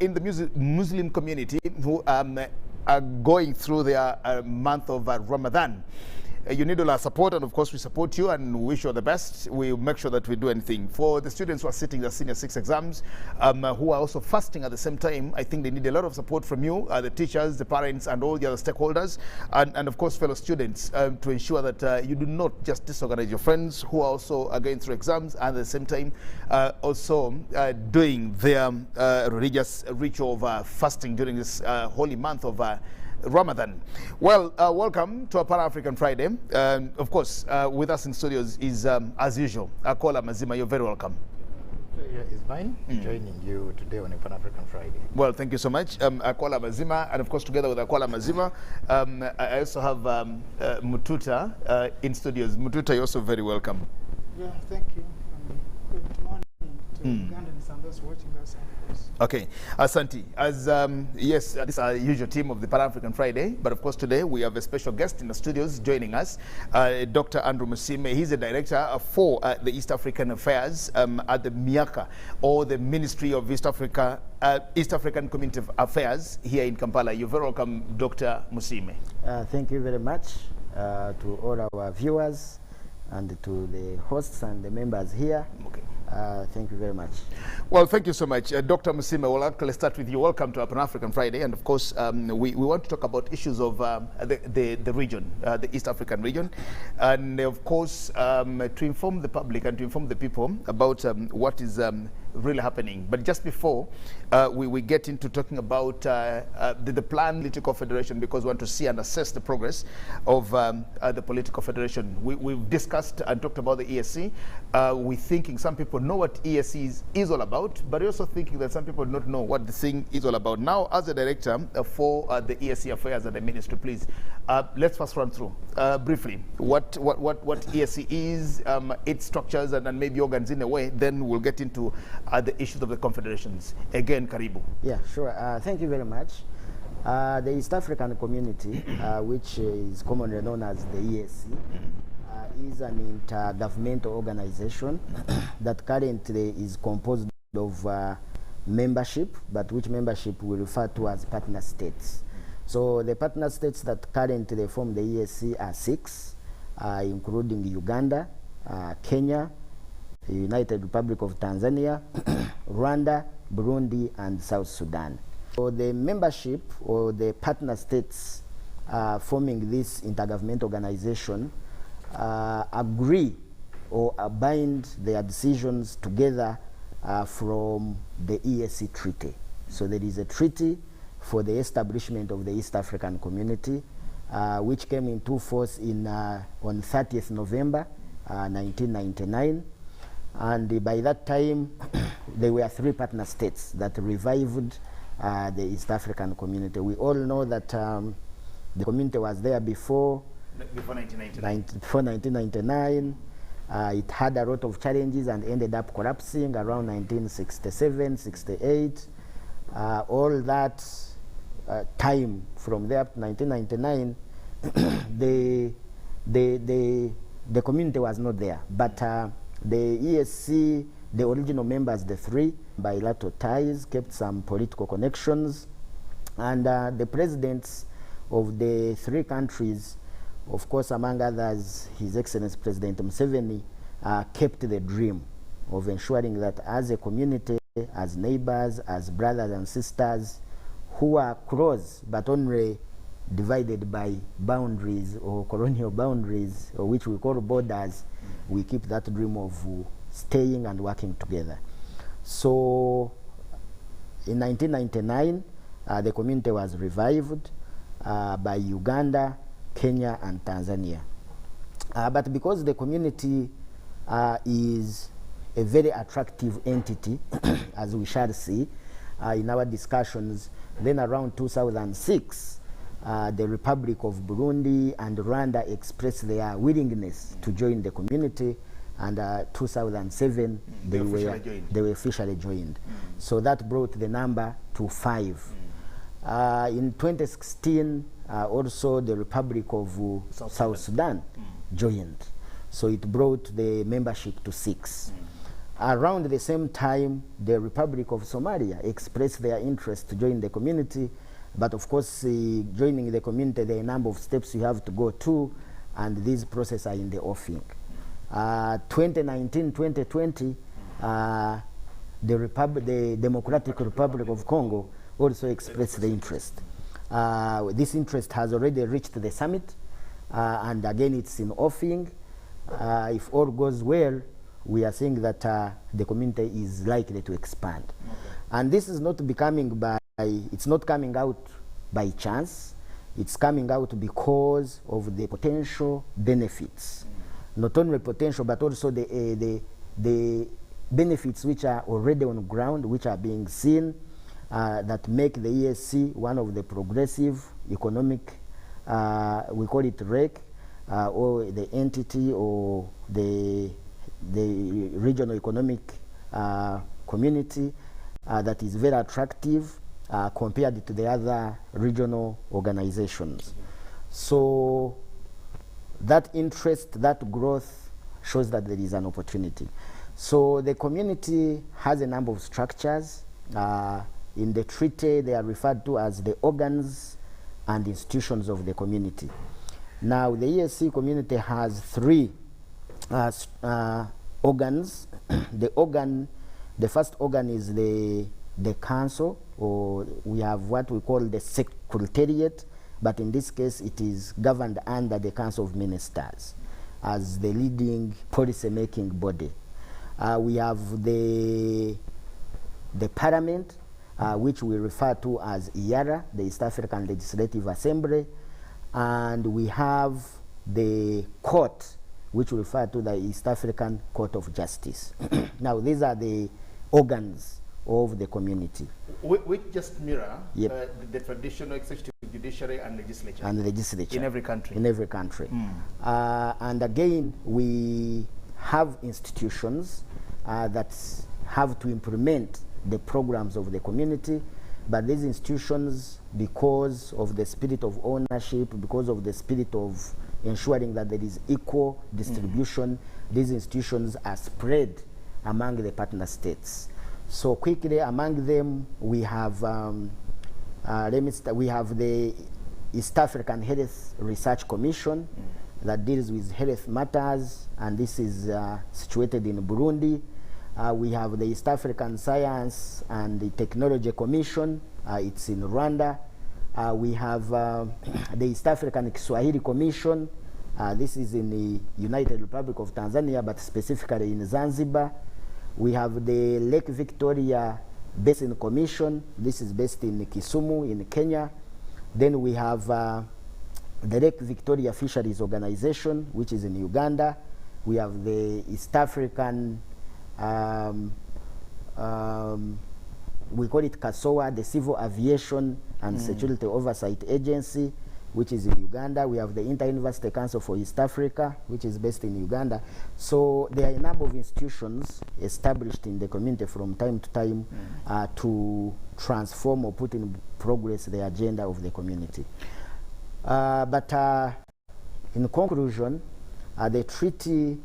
in the Muslim community who are going through their month of Ramadan. You need all our support, and of course we support you and wish you all the best. We'll make sure that we do anything. For the students who are sitting their senior 6 exams, who are also fasting at the same time, I think they need a lot of support from you, the teachers, the parents, and all the other stakeholders, and of course fellow students, to ensure that you do not just disorganize your friends who are also going through exams, and at the same time also doing their religious ritual of fasting during this holy month of Ramadan. Well, welcome to our Pan-African Friday. Of course, with us in studios is, as usual, Akola Mazima. You're very welcome. Pleasure is mine, joining you today on a Pan-African Friday. Well, thank you so much, Akola Mazima, and of course, together with Akola Mazima, I also have Mututa in studios. Mututa, you're also very welcome. Yeah, thank you. Good morning to Ugandans and those watching us. Okay, Asante. As yes, this is our usual team of the Pan-African Friday, but of course today we have a special guest in the studios joining us, Dr. Andrew Musime. He's the director for the East African Affairs at the MIACA, or the Ministry of East Africa, East African Community Affairs here in Kampala. You're very welcome, Dr. Musime. Thank you very much to all our viewers and to the hosts and the members here. Okay. Thank you very much. Well, thank you so much. Dr. Musime, we'll actually start with you. Welcome to our Pan-African Friday. And of course, we want to talk about issues of the region, the East African region. And of course, to inform the public and to inform the people about what is really happening. But just before we get into talking about the planned political federation, because we want to see and assess the progress of the political federation. We've discussed and talked about the ESC. We're thinking some people know what ESC is all about, but we're also thinking that some people do not know what the thing is all about. Now, as a director for the ESC affairs at the ministry, please, let's first run through briefly what ESC is, its structures, and maybe organs in a way. Then we'll get into the issues of the confederations. Again, Karibu. Yeah, sure. Thank you very much. The East African Community, which is commonly known as the ESC, is an intergovernmental organization that currently is composed of membership, but which membership we refer to as partner states. So the partner states that currently form the ESC are 6, including Uganda, Kenya, the United Republic of Tanzania, Rwanda, Burundi, and South Sudan. So the membership or the partner states forming this intergovernmental organization agree or bind their decisions together from the ESC treaty. So there is a treaty for the establishment of the East African Community, which came into force on 30th November 1999. And by that time, there were 3 partner states that revived the East African Community. We all know that the community was there before 1999. Before 1999. It had a lot of challenges and ended up collapsing around 1967, 68. All that time from there up to 1999, the community was not there. But the ESC, the original members, the 3, bilateral ties, kept some political connections. And the presidents of the 3 countries, of course, among others, His Excellency President Museveni, kept the dream of ensuring that as a community, as neighbors, as brothers and sisters, who are close but only divided by boundaries or colonial boundaries, or which we call borders, we keep that dream of staying and working together. So in 1999, the community was revived by Uganda, Kenya, and Tanzania. But because the community is a very attractive entity, as we shall see in our discussions, then around 2006, the Republic of Burundi and Rwanda expressed their willingness to join the community, and 2007 they were officially joined. So that brought the number to 5. In 2016, also the Republic of South Sudan joined. So it brought the membership to 6. Around the same time, the Republic of Somalia expressed their interest to join the community, but of course, joining the community, there are a number of steps you have to go to, and these processes are in the offing. 2019, 2020, the Democratic Republic of Congo also expressed the interest. This interest has already reached the summit, and again, it's in offing. If all goes well, we are seeing that the community is likely to expand. Okay. And this is not becoming it's not coming out by chance. It's coming out because of the potential benefits. Not only potential, but also the benefits which are already on the ground, which are being seen, that make the ESC one of the progressive economic, we call it REC, or the entity or the regional economic community that is very attractive compared to the other regional organizations. So that interest, that growth shows that there is an opportunity. So the community has a number of structures. In the treaty, they are referred to as the organs and institutions of the community. Now, the ESC community has three organs. The first organ is the council, or we have what we call the secretariat, but in this case it is governed under the Council of Ministers as the leading policy-making body. We have the parliament, which we refer to as IARA, the East African Legislative Assembly, and we have the court, which we refer to the East African Court of Justice. Now, these are the organs of the community. Which just mirror the traditional executive, judiciary, and legislature. And legislature. In every country. In every country. And again, we have institutions that have to implement the programs of the community, but these institutions, because of the spirit of ownership, because of the spirit of ensuring that there is equal distribution, these institutions are spread among the partner states. So quickly, among them, we have we have the East African Health Research Commission that deals with health matters, and this is situated in Burundi. We have the East African Science and the Technology Commission. It's in Rwanda. We have the East African Kiswahili Commission. This is in the United Republic of Tanzania, but specifically in Zanzibar. We have the Lake Victoria Basin Commission. This is based in Kisumu in Kenya. Then we have the Lake Victoria Fisheries Organization, which is in Uganda. We have the East African, we call it CASOA, the Civil Aviation and Security Oversight Agency, which is in Uganda. We have the Inter-University Council for East Africa, which is based in Uganda. So there are a number of institutions established in the community from time to time to transform or put in progress the agenda of the community. But in conclusion, the treaty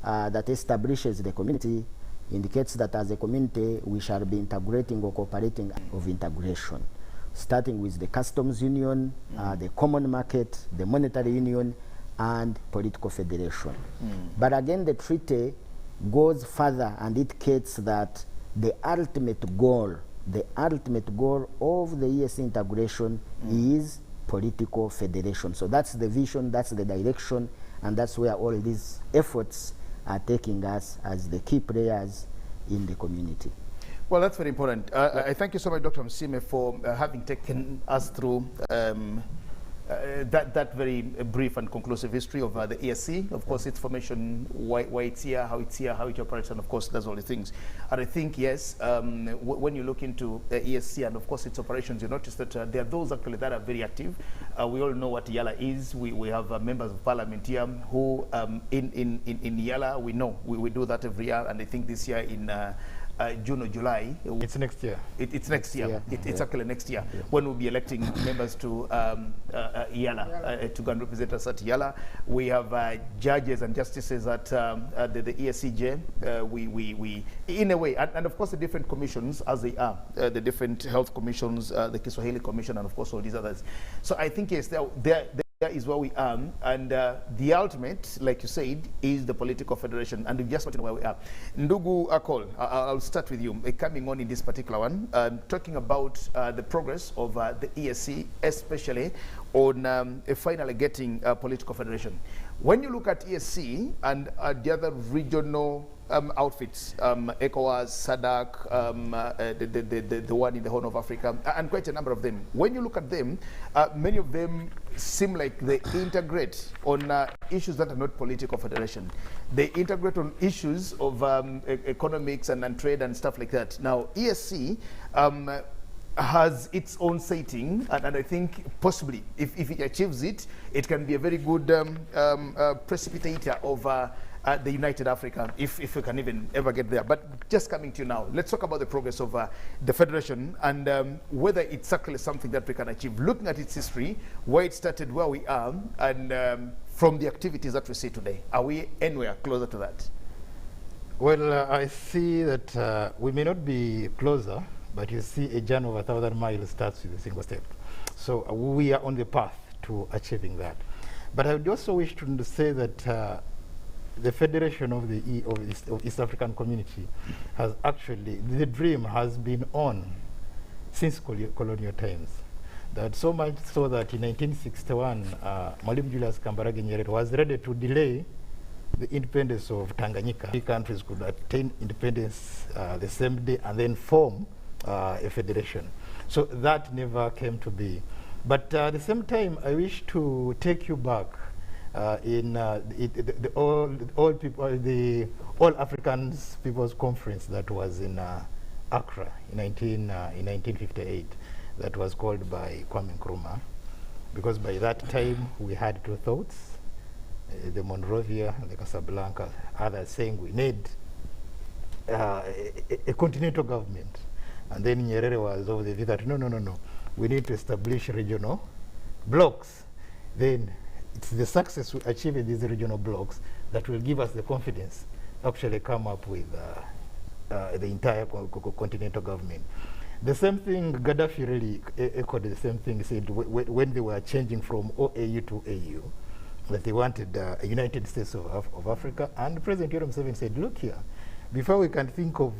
that establishes the community indicates that as a community we shall be integrating or cooperating of integration, starting with the customs union, the common market, the monetary union, and political federation. But again, the treaty goes further and indicates that the ultimate goal of the ESC integration is political federation. So that's the vision, that's the direction, and that's where all these efforts are taking us as the key players in the community. Well, that's very important. I thank you so much, Dr. Msime, for having taken us through that very brief and conclusive history of the ESC. Of course, its formation, why it's here, how it operates, and of course, that's all the things. And I think, yes, when you look into ESC and of course its operations, you notice that there are those actually that are very active. We all know what Yala is. We have members of parliament here who, in Yala, we know we do that every year, and I think this year in June or July. It's next year. It's next year. It's actually next year when we'll be electing members to Yala to go and represent us at Yala. We have judges and justices at the ESCJ. We in a way, and of course the different commissions as they are, the different health commissions, the Kiswahili Commission, and of course all these others. So I think yes, there is where we are, and the ultimate, like you said, is the political federation, and we just want to know where we are. Ndugu Akol, I'll start with you. Coming on in this particular one, talking about the progress of the ESC, especially on finally getting political federation. When you look at ESC and the other regional outfits, ECOWAS, SADC, the one in the Horn of Africa, and quite a number of them. When you look at them, many of them seem like they integrate on issues that are not political federation. They integrate on issues of economics and trade and stuff like that. Now, ESC has its own setting, and I think possibly if it achieves it, it can be a very good precipitator of the United Africa, if we can even ever get there. But just coming to you now, let's talk about the progress of the federation and whether it's actually something that we can achieve. Looking at its history, where it started, where we are, and from the activities that we see today, are we anywhere closer to that? Well, I see that we may not be closer, but you see a journey of 1,000 miles starts with a single step. So we are on the path to achieving that. But I would also wish to say that the Federation of the East African Community has actually, the dream has been on since colonial times. That so much so that in 1961, Mwalimu Julius Kambarage Nyerere was ready to delay the independence of Tanganyika. Three countries could attain independence the same day and then form a federation. So that never came to be. But at the same time, I wish to take you back in the All Africans People's Conference that was in Accra in 1958, that was called by Kwame Nkrumah, because by that time we had two thoughts, the Monrovia and the Casablanca, others saying we need a continental government. And then Nyerere was of the view that no, we need to establish regional blocks. Then it's the success we achieve in these regional blocks that will give us the confidence to actually come up with the entire continental government. The same thing, Gaddafi really echoed the same thing. He said when they were changing from OAU to AU, that they wanted a United States of Africa, and President Yoweri Museveni said, look here, before we can think of,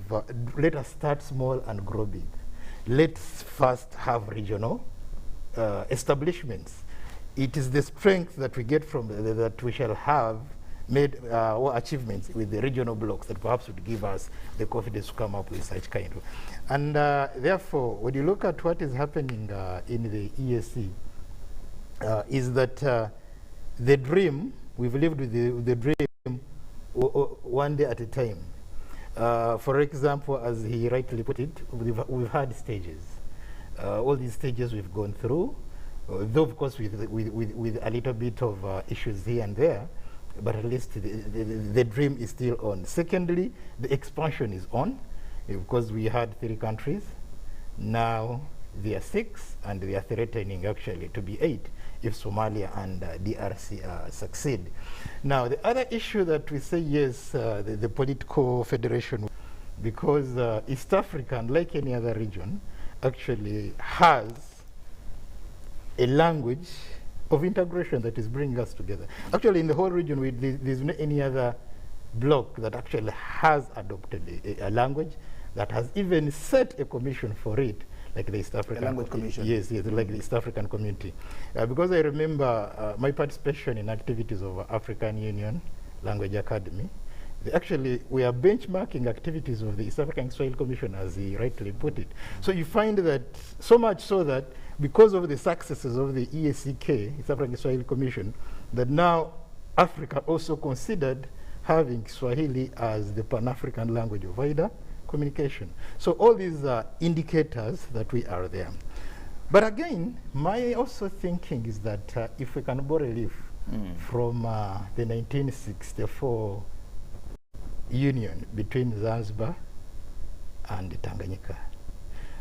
let us start small and grow big. Let's first have regional establishments. It is the strength that we get from that we shall have made our achievements with the regional blocks that perhaps would give us the confidence to come up with such kind of. And therefore, when you look at what is happening in the ESC, is that the dream, we've lived with the dream one day at a time. For example, as he rightly put it, we've had stages. All these stages we've gone through, though of course with a little bit of issues here and there, but at least the dream is still on. Secondly, the expansion is on, because we had 3 countries. Now there are 6, and we are threatening actually to be 8 if Somalia and DRC succeed. Now, the other issue that we say, yes, the political federation, because East Africa, unlike any other region, actually has a language of integration that is bringing us together. Actually, in the whole region, there's no any other bloc that actually has adopted a language, that has even set a commission for it, like the East African Language Commission. Yes, like the East African Community. Because I remember my participation in activities of African Union Language Academy. We are benchmarking activities of the East African Kiswahili Commission, as he rightly put it. So you find that, so much so that because of the successes of the ESCK, East African Kiswahili Commission, that now Africa also considered having Swahili as the Pan-African language of wider communication. So all these are indicators that we are there. But again, my also thinking is that if we can borrow a leaf from the 1964 union between Zanzibar and Tanganyika.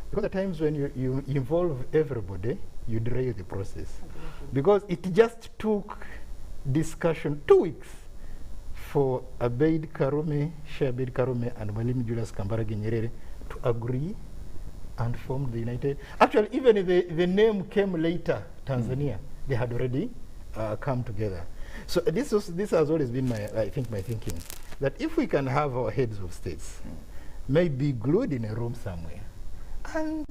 Because at times when you involve everybody, you derail the process. Because it just took discussion 2 weeks for Abeid Karume, Sheikh Abeid Karume, and Mwalimu Julius Kambarage Nyerere to agree and form the United. Actually, even the name came later, Tanzania. They had already come together. So this has always been my thinking, that if we can have our heads of states maybe glued in a room somewhere, and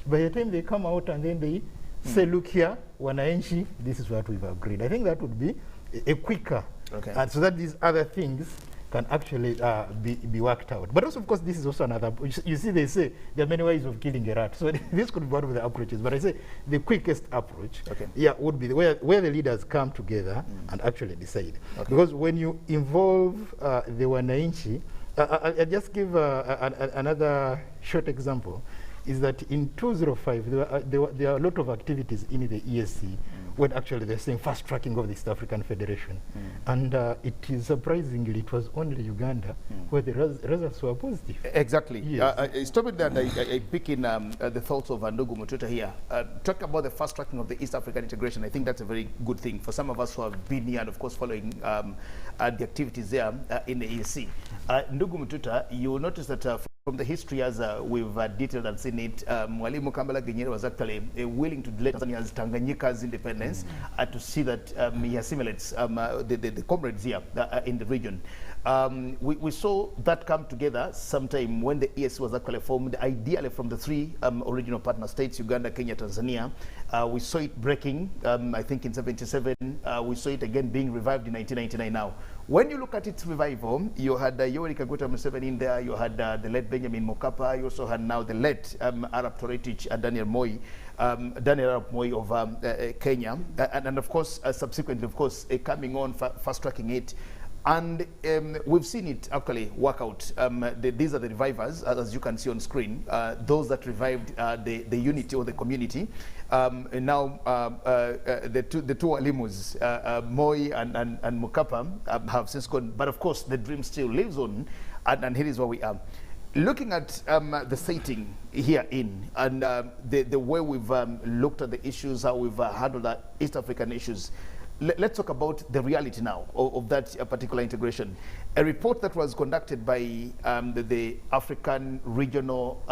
by the time they come out and then they say, look here, wananchi, this is what we've agreed. I think that would be a quicker, and so that these other things can actually be worked out. But also, of course, this is also another, you see, they say there are many ways of killing a rat. So this could be one of the approaches. But I say the quickest approach, would be where the leaders come together and actually decide. Because when you involve the wananchi, I'll just give another short example, is that in 2005, there are a lot of activities in the ESC when actually they're saying fast tracking of the East African Federation. And it is surprisingly, it was only Uganda where the results were positive. Exactly. Yes. Stop it there. I pick in the thoughts of Ndugu Mututa here. Talk about the fast tracking of the East African integration. I think that's a very good thing for some of us who have been here and, of course, following the activities there in the ESC. Ndugu Mututa, you will notice that from the history, as we've detailed and seen it, Mwalimu Kambarage Nyerere was actually willing to delay Tanzania's Tanganyika's independence to see that he assimilates the comrades here in the region. We saw that come together sometime when the ESC was actually formed, ideally from the 3 original partner states, Uganda, Kenya, Tanzania. We saw it breaking, I think, in 77. We saw it again being revived in 1999 now. When you look at its revival, you had Yoweri Kaguta Museveni in there, you had the late Benjamin Mkapa, you also had now the late Arap Toretich and Daniel Arap Moi of Kenya, and of course, subsequently, of course, coming on, fast-tracking it. And we've seen it actually work out. These are the revivers, as you can see on screen, those that revived the unity or the community. And now the two Alimus, Moi and Mkapa, have since gone. But of course, the dream still lives on, and here is where we are. Looking at the setting here and the way we've looked at the issues, how we've handled the East African issues, let's talk about the reality now of that particular integration. A report that was conducted by the African Regional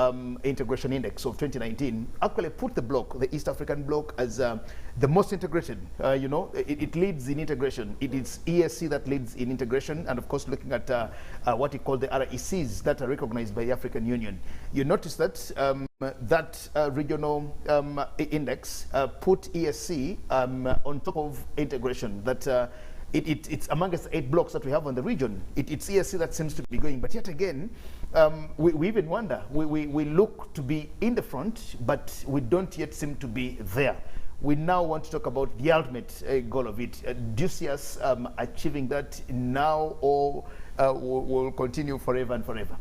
Integration Index of 2019 actually put the East African bloc, as the most integrated. It leads in integration. It is ESC that leads in integration, and of course, looking at what we call the RECs that are recognized by the African Union. You notice that that regional index put ESC on top of integration. That it's amongst the 8 blocks that we have on the region. It's ESC that seems to be going, but yet again, we even wonder. We look to be in the front, but we don't yet seem to be there. We now want to talk about the ultimate goal of it. Do you see us achieving that now, or will continue forever and forever?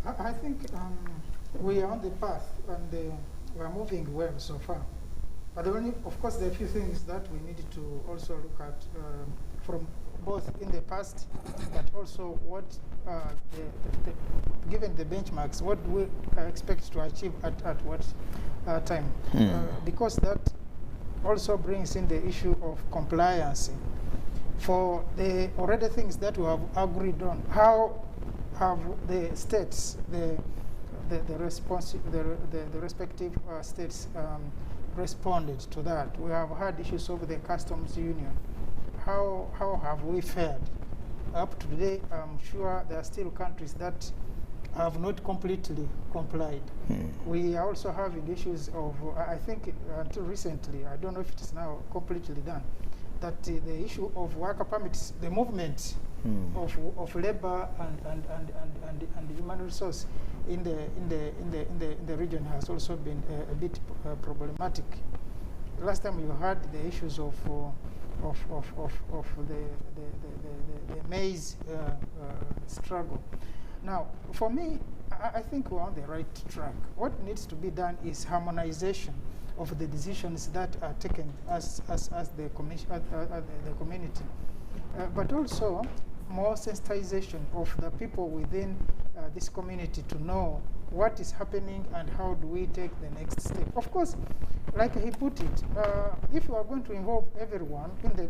I think we are on the path, and we are moving well so far. But of course, there are a few things that we need to also look at from both in the past, but also what, given the benchmarks, what we expect to achieve at what time. Because that also brings in the issue of compliance. For the already things that we have agreed on, how have the states, the respective states responded to that? We have had issues over the customs union. How have we fared? Up to today, I'm sure there are still countries that have not completely complied. We are also having issues of, I think until recently, I don't know if it is now completely done, that the issue of worker permits, the movement of labor and human resource in the region has also been a bit problematic. Last time you had the issues of the maize struggle. Now, for me, I think we're on the right track. What needs to be done is harmonization of the decisions that are taken as the community, but also more sensitization of the people within this community to know what is happening and how do we take the next step. Of course, like he put it, if you are going to involve everyone in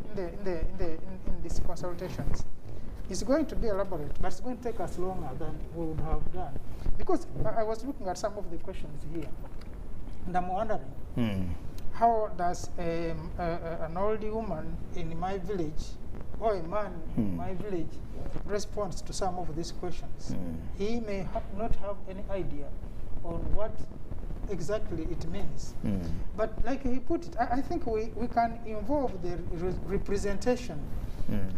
these consultations, it's going to be elaborate, but it's going to take us longer than we would have done. Because I was looking at some of the questions here, and I'm wondering, how does an old woman in my village or a man in my village respond to some of these questions? He may not have any idea on what exactly it means. But like he put it, I think we can involve the representation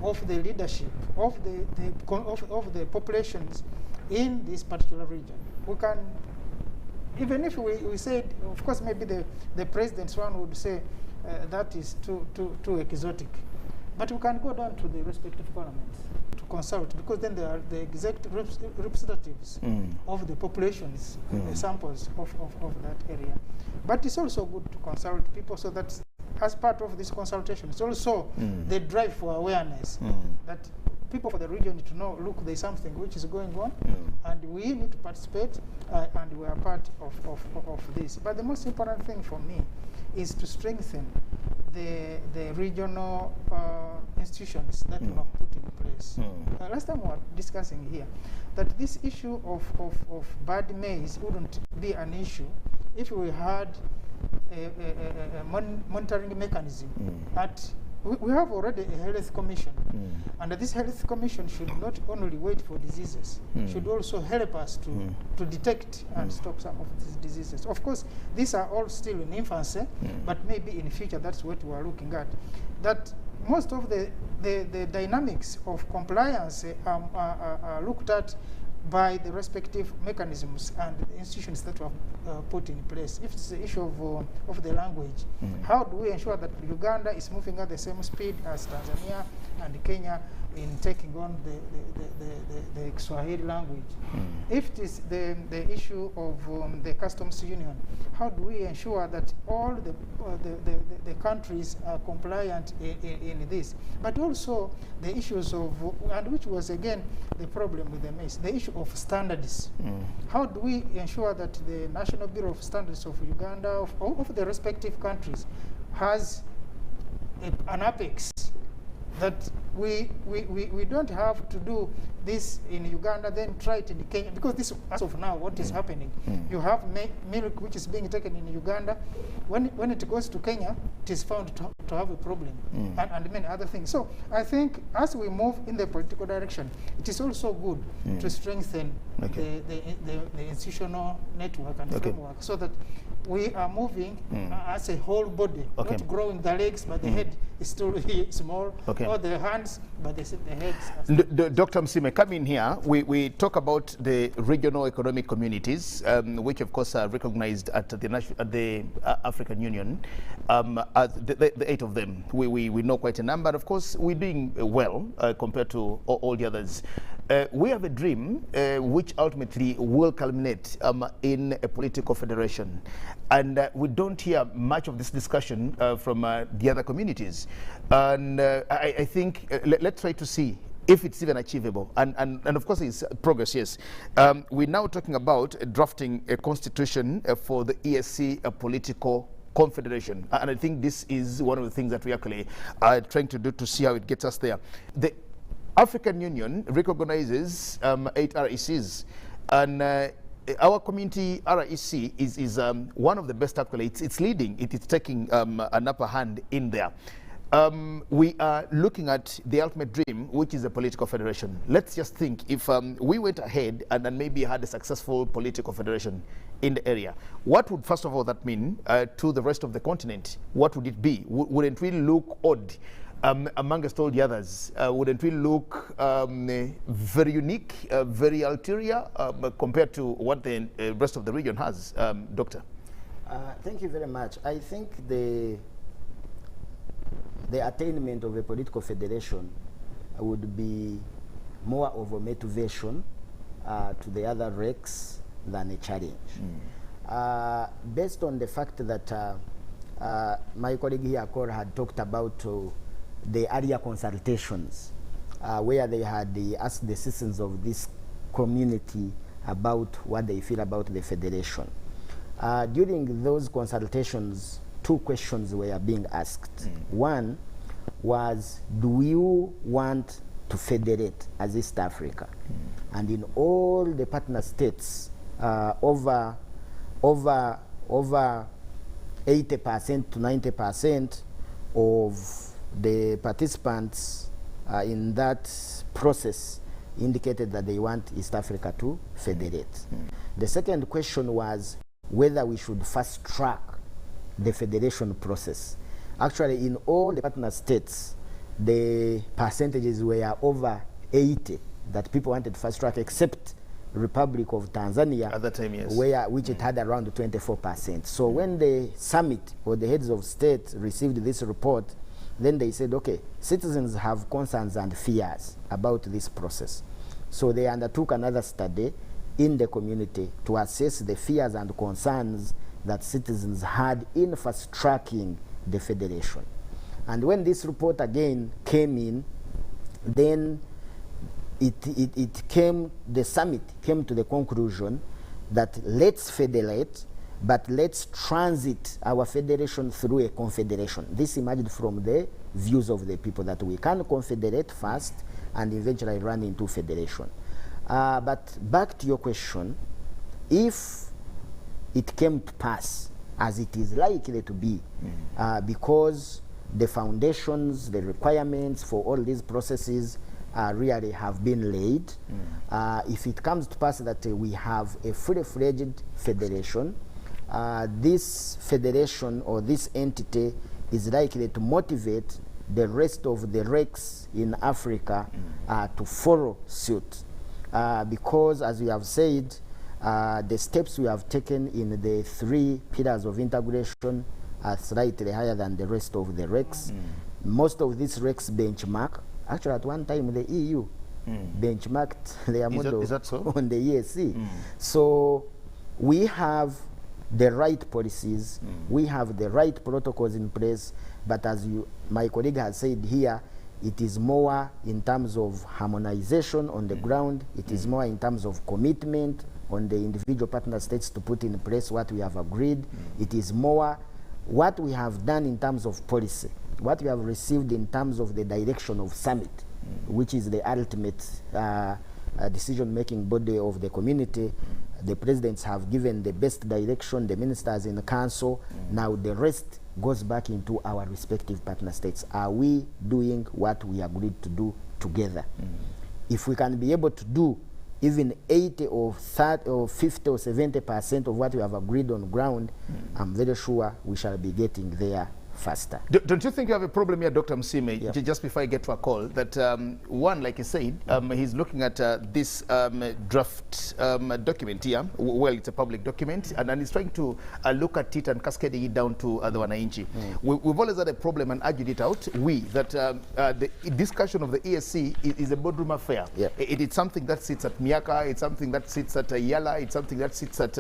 of the leadership of the populations in this particular region. We can, even if we said, of course, maybe the president's one would say that is too exotic, but we can go down to the respective parliaments to consult, because then they are the executive representatives of the populations, the samples of that area. But it's also good to consult people, so that as part of this consultation, it's also the drive for awareness that people for the region need to know, look, there's something which is going on, and we need to participate, and we are part of this. But the most important thing for me is to strengthen the regional institutions that we have put in place. Last time we were discussing here that this issue of bad maize wouldn't be an issue if we had a monitoring mechanism. We have already a health commission, and this health commission should not only wait for diseases, should also help us to detect and stop some of these diseases. Of course, these are all still in infancy, but maybe in future that's what we are looking at. That most of the dynamics of compliance are looked at by the respective mechanisms and institutions that were put in place. If it's the issue of the language, how do we ensure that Uganda is moving at the same speed as Tanzania and Kenya in taking on the Kiswahili language? If it is the issue of the customs union, how do we ensure that all the countries are compliant in this? But also the issues of, and which was again the problem with the maize, the issue of standards. How do we ensure that the National Bureau of Standards of Uganda, of the respective countries, has an apex, that we don't have to do this in Uganda, then try it in Kenya, because this, as of now, what is happening, you have milk which is being taken in Uganda, when it goes to Kenya, it is found to have a problem, and many other things. So I think as we move in the political direction, it is also good to strengthen the institutional network and framework, so that we are moving as a whole body, not growing the legs, but the head is still small, or the hands, but the heads. Dr. Msime, come in here. We talk about the regional economic communities, which of course are recognized at the African Union, the 8 of them. We know quite a number. Of course, we're doing well compared to all the others. We have a dream which ultimately will culminate in a political federation. And we don't hear much of this discussion from the other communities. And I think let's try to see if it's even achievable. And of course, it's progress, yes. We're now talking about drafting a constitution for the ESC political confederation. And I think this is one of the things that we actually are trying to do to see how it gets us there. The African Union recognizes 8 RECs, and our community REC is one of the best actually. It's leading, it is taking an upper hand in there. We are looking at the ultimate dream, which is a political federation. Let's just think if we went ahead and then maybe had a successful political federation in the area, what would first of all that mean to the rest of the continent? What would it be? Wouldn't we look odd amongst all the others? Wouldn't we look very unique, very ulterior compared to what the rest of the region has? Doctor? Thank you very much. I think the attainment of a political federation would be more of a motivation to the other RECs than a challenge. Based on the fact that my colleague here, Cor, had talked about the area consultations, where they had asked the citizens of this community about what they feel about the federation. During those consultations, 2 questions were being asked. One was, do you want to federate as East Africa? And in all the partner states, over 80% to 90% of the participants in that process indicated that they want East Africa to federate. The second question was whether we should fast track the federation process. Actually, in all the partner states, the percentages were over 80 that people wanted to fast track, except Republic of Tanzania, at that time, yes, which it had around 24%. So when the summit or the heads of state received this report, then they said, okay, citizens have concerns and fears about this process. So they undertook another study in the community to assess the fears and concerns that citizens had in fast tracking the federation. And when this report again came in, then the summit came to the conclusion that let's federate, but let's transit our federation through a confederation. This emerged from the views of the people that we can confederate first and eventually run into federation. But back to your question, if it came to pass, as it is likely to be, because the foundations, the requirements for all these processes really have been laid. If it comes to pass that we have a fully-fledged federation, this federation or this entity is likely to motivate the rest of the RECs in Africa to follow suit. Because, as we have said, the steps we have taken in the 3 pillars of integration are slightly higher than the rest of the RECs. Most of these RECs benchmark. Actually, at one time, the EU benchmarked their model on the ESC. So we have the right policies, we have the right protocols in place, but as my colleague has said here, it is more in terms of harmonization on the ground, it is more in terms of commitment on the individual partner states to put in place what we have agreed. It is more what we have done in terms of policy, what we have received in terms of the direction of summit, which is the ultimate decision-making body of the community. The presidents have given the best direction, the ministers in the council. Now the rest goes back into our respective partner states. Are we doing what we agreed to do together? If we can be able to do even 80 or 30 or 50 or 70% of what we have agreed on ground, I'm very sure we shall be getting there faster. Don't you think you have a problem here, Dr. Msime, just before I get to a call, that one, like you said, he's looking at this draft document here. Well, it's a public document, and he's trying to look at it and cascading it down to the wananchi. We've always had a problem and argued it out, that the discussion of the ESC is a boardroom affair. It's something that sits at Miaka, it's something that sits at Yala, it's something that sits at,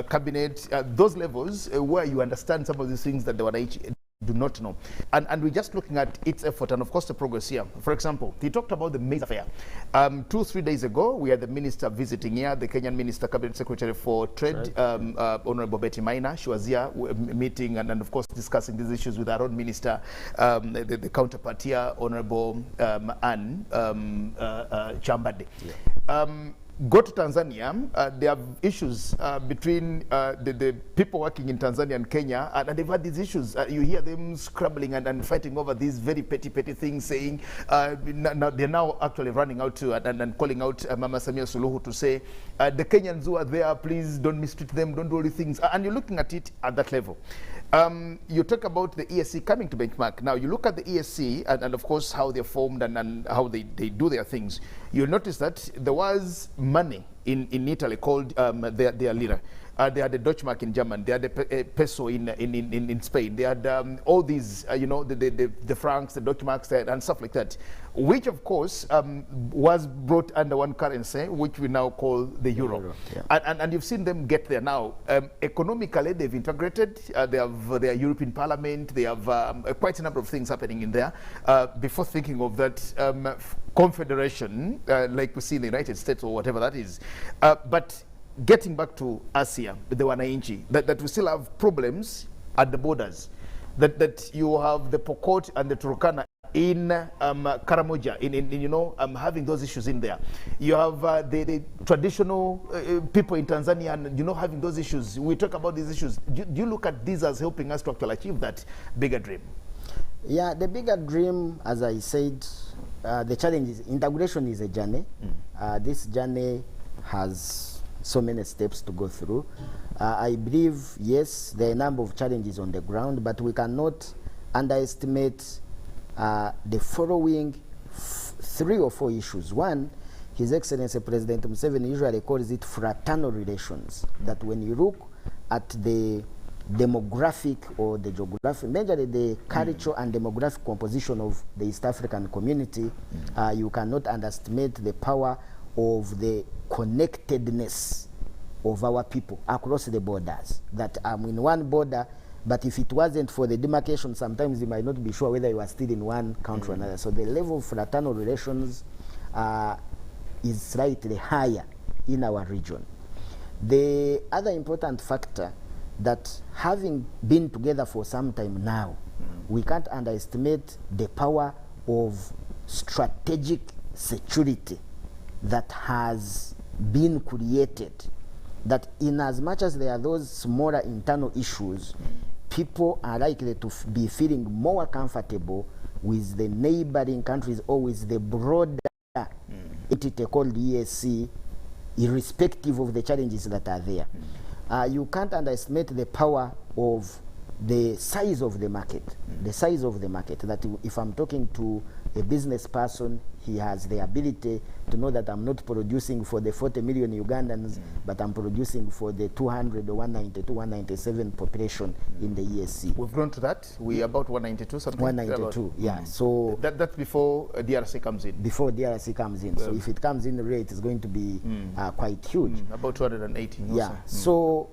cabinet, those levels where you understand some of these things that the wananchi do not know. And we're just looking at its effort and, of course, the progress here. For example, he talked about the maize affair. 2-3 days ago, we had the minister visiting here, the Kenyan Minister, Cabinet Secretary for Trade, Honorable Betty Maina. She was here meeting and, of course, discussing these issues with our own minister, the counterpart here, Honorable Anne Chambade. Go to Tanzania, there are issues between the people working in Tanzania and Kenya, and they've had these issues. You hear them scrabbling and fighting over these very petty things, saying they're now actually running out to and calling out Mama Samia Suluhu to say, the Kenyans who are there, please don't mistreat them, don't do all these things. And you're looking at it at that level. You talk about the ESC coming to benchmark. Now, you look at the ESC and of course, how they're formed and how they do their things. You'll notice that there was money in Italy called their lira. They had the Deutschmark in Germany. They had the peso in Spain. They had all these, you know, the francs, the Deutschmarks, and stuff like that, which of course was brought under one currency, which we now call the euro. Yeah. And you've seen them get there now. Economically, they've integrated. They have their European Parliament. They have quite a number of things happening in there. Before thinking of that Confederation, like we see in the United States or whatever that is. But getting back to Asia, the Wananchi, that we still have problems at the borders. That you have the Pokot and the Turkana in Karamoja, in you know, having those issues in there. You have the traditional people in Tanzania, and you know, having those issues. We talk about these issues. Do you look at these as helping us to actually achieve that bigger dream? Yeah, the bigger dream, as I said, the challenge is integration is a journey. This journey has so many steps to go through. I believe, yes, there are a number of challenges on the ground, but we cannot underestimate the following 3 or 4 issues. One, His Excellency President Museveni usually calls it fraternal relations, that when you look at the demographic or the geographic, majorly the cultural and demographic composition of the East African community, you cannot underestimate the power of the connectedness of our people across the borders. That I'm in one border, but if it wasn't for the demarcation, sometimes you might not be sure whether you are still in one country or another. So the level of fraternal relations is slightly higher in our region. The other important factor, that having been together for some time now, we can't underestimate the power of strategic security that has been created. That in as much as there are those smaller internal issues, people are likely to be feeling more comfortable with the neighboring countries or with the broader entity called EAC, irrespective of the challenges that are there. You can't underestimate the power of the size of the market. The size of the market, that if I'm talking to a business person, he has the ability to know that I'm not producing for the 40 million Ugandans, but I'm producing for the 200 or 192, 197 population in the ESC. We've grown to that. We're about 192 something. 192, yeah. So that's before DRC comes in. Before DRC comes in. So if it comes in, the rate is going to be quite huge. About 280. Yeah. So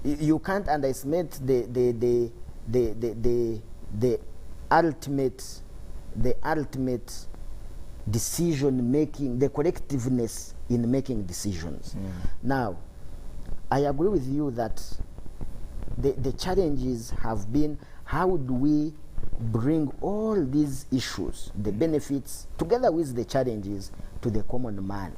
you can't underestimate the ultimate decision making, the collectiveness in making decisions. Now, I agree with you that the challenges have been, how do we bring all these issues, the benefits, together with the challenges, to the common man,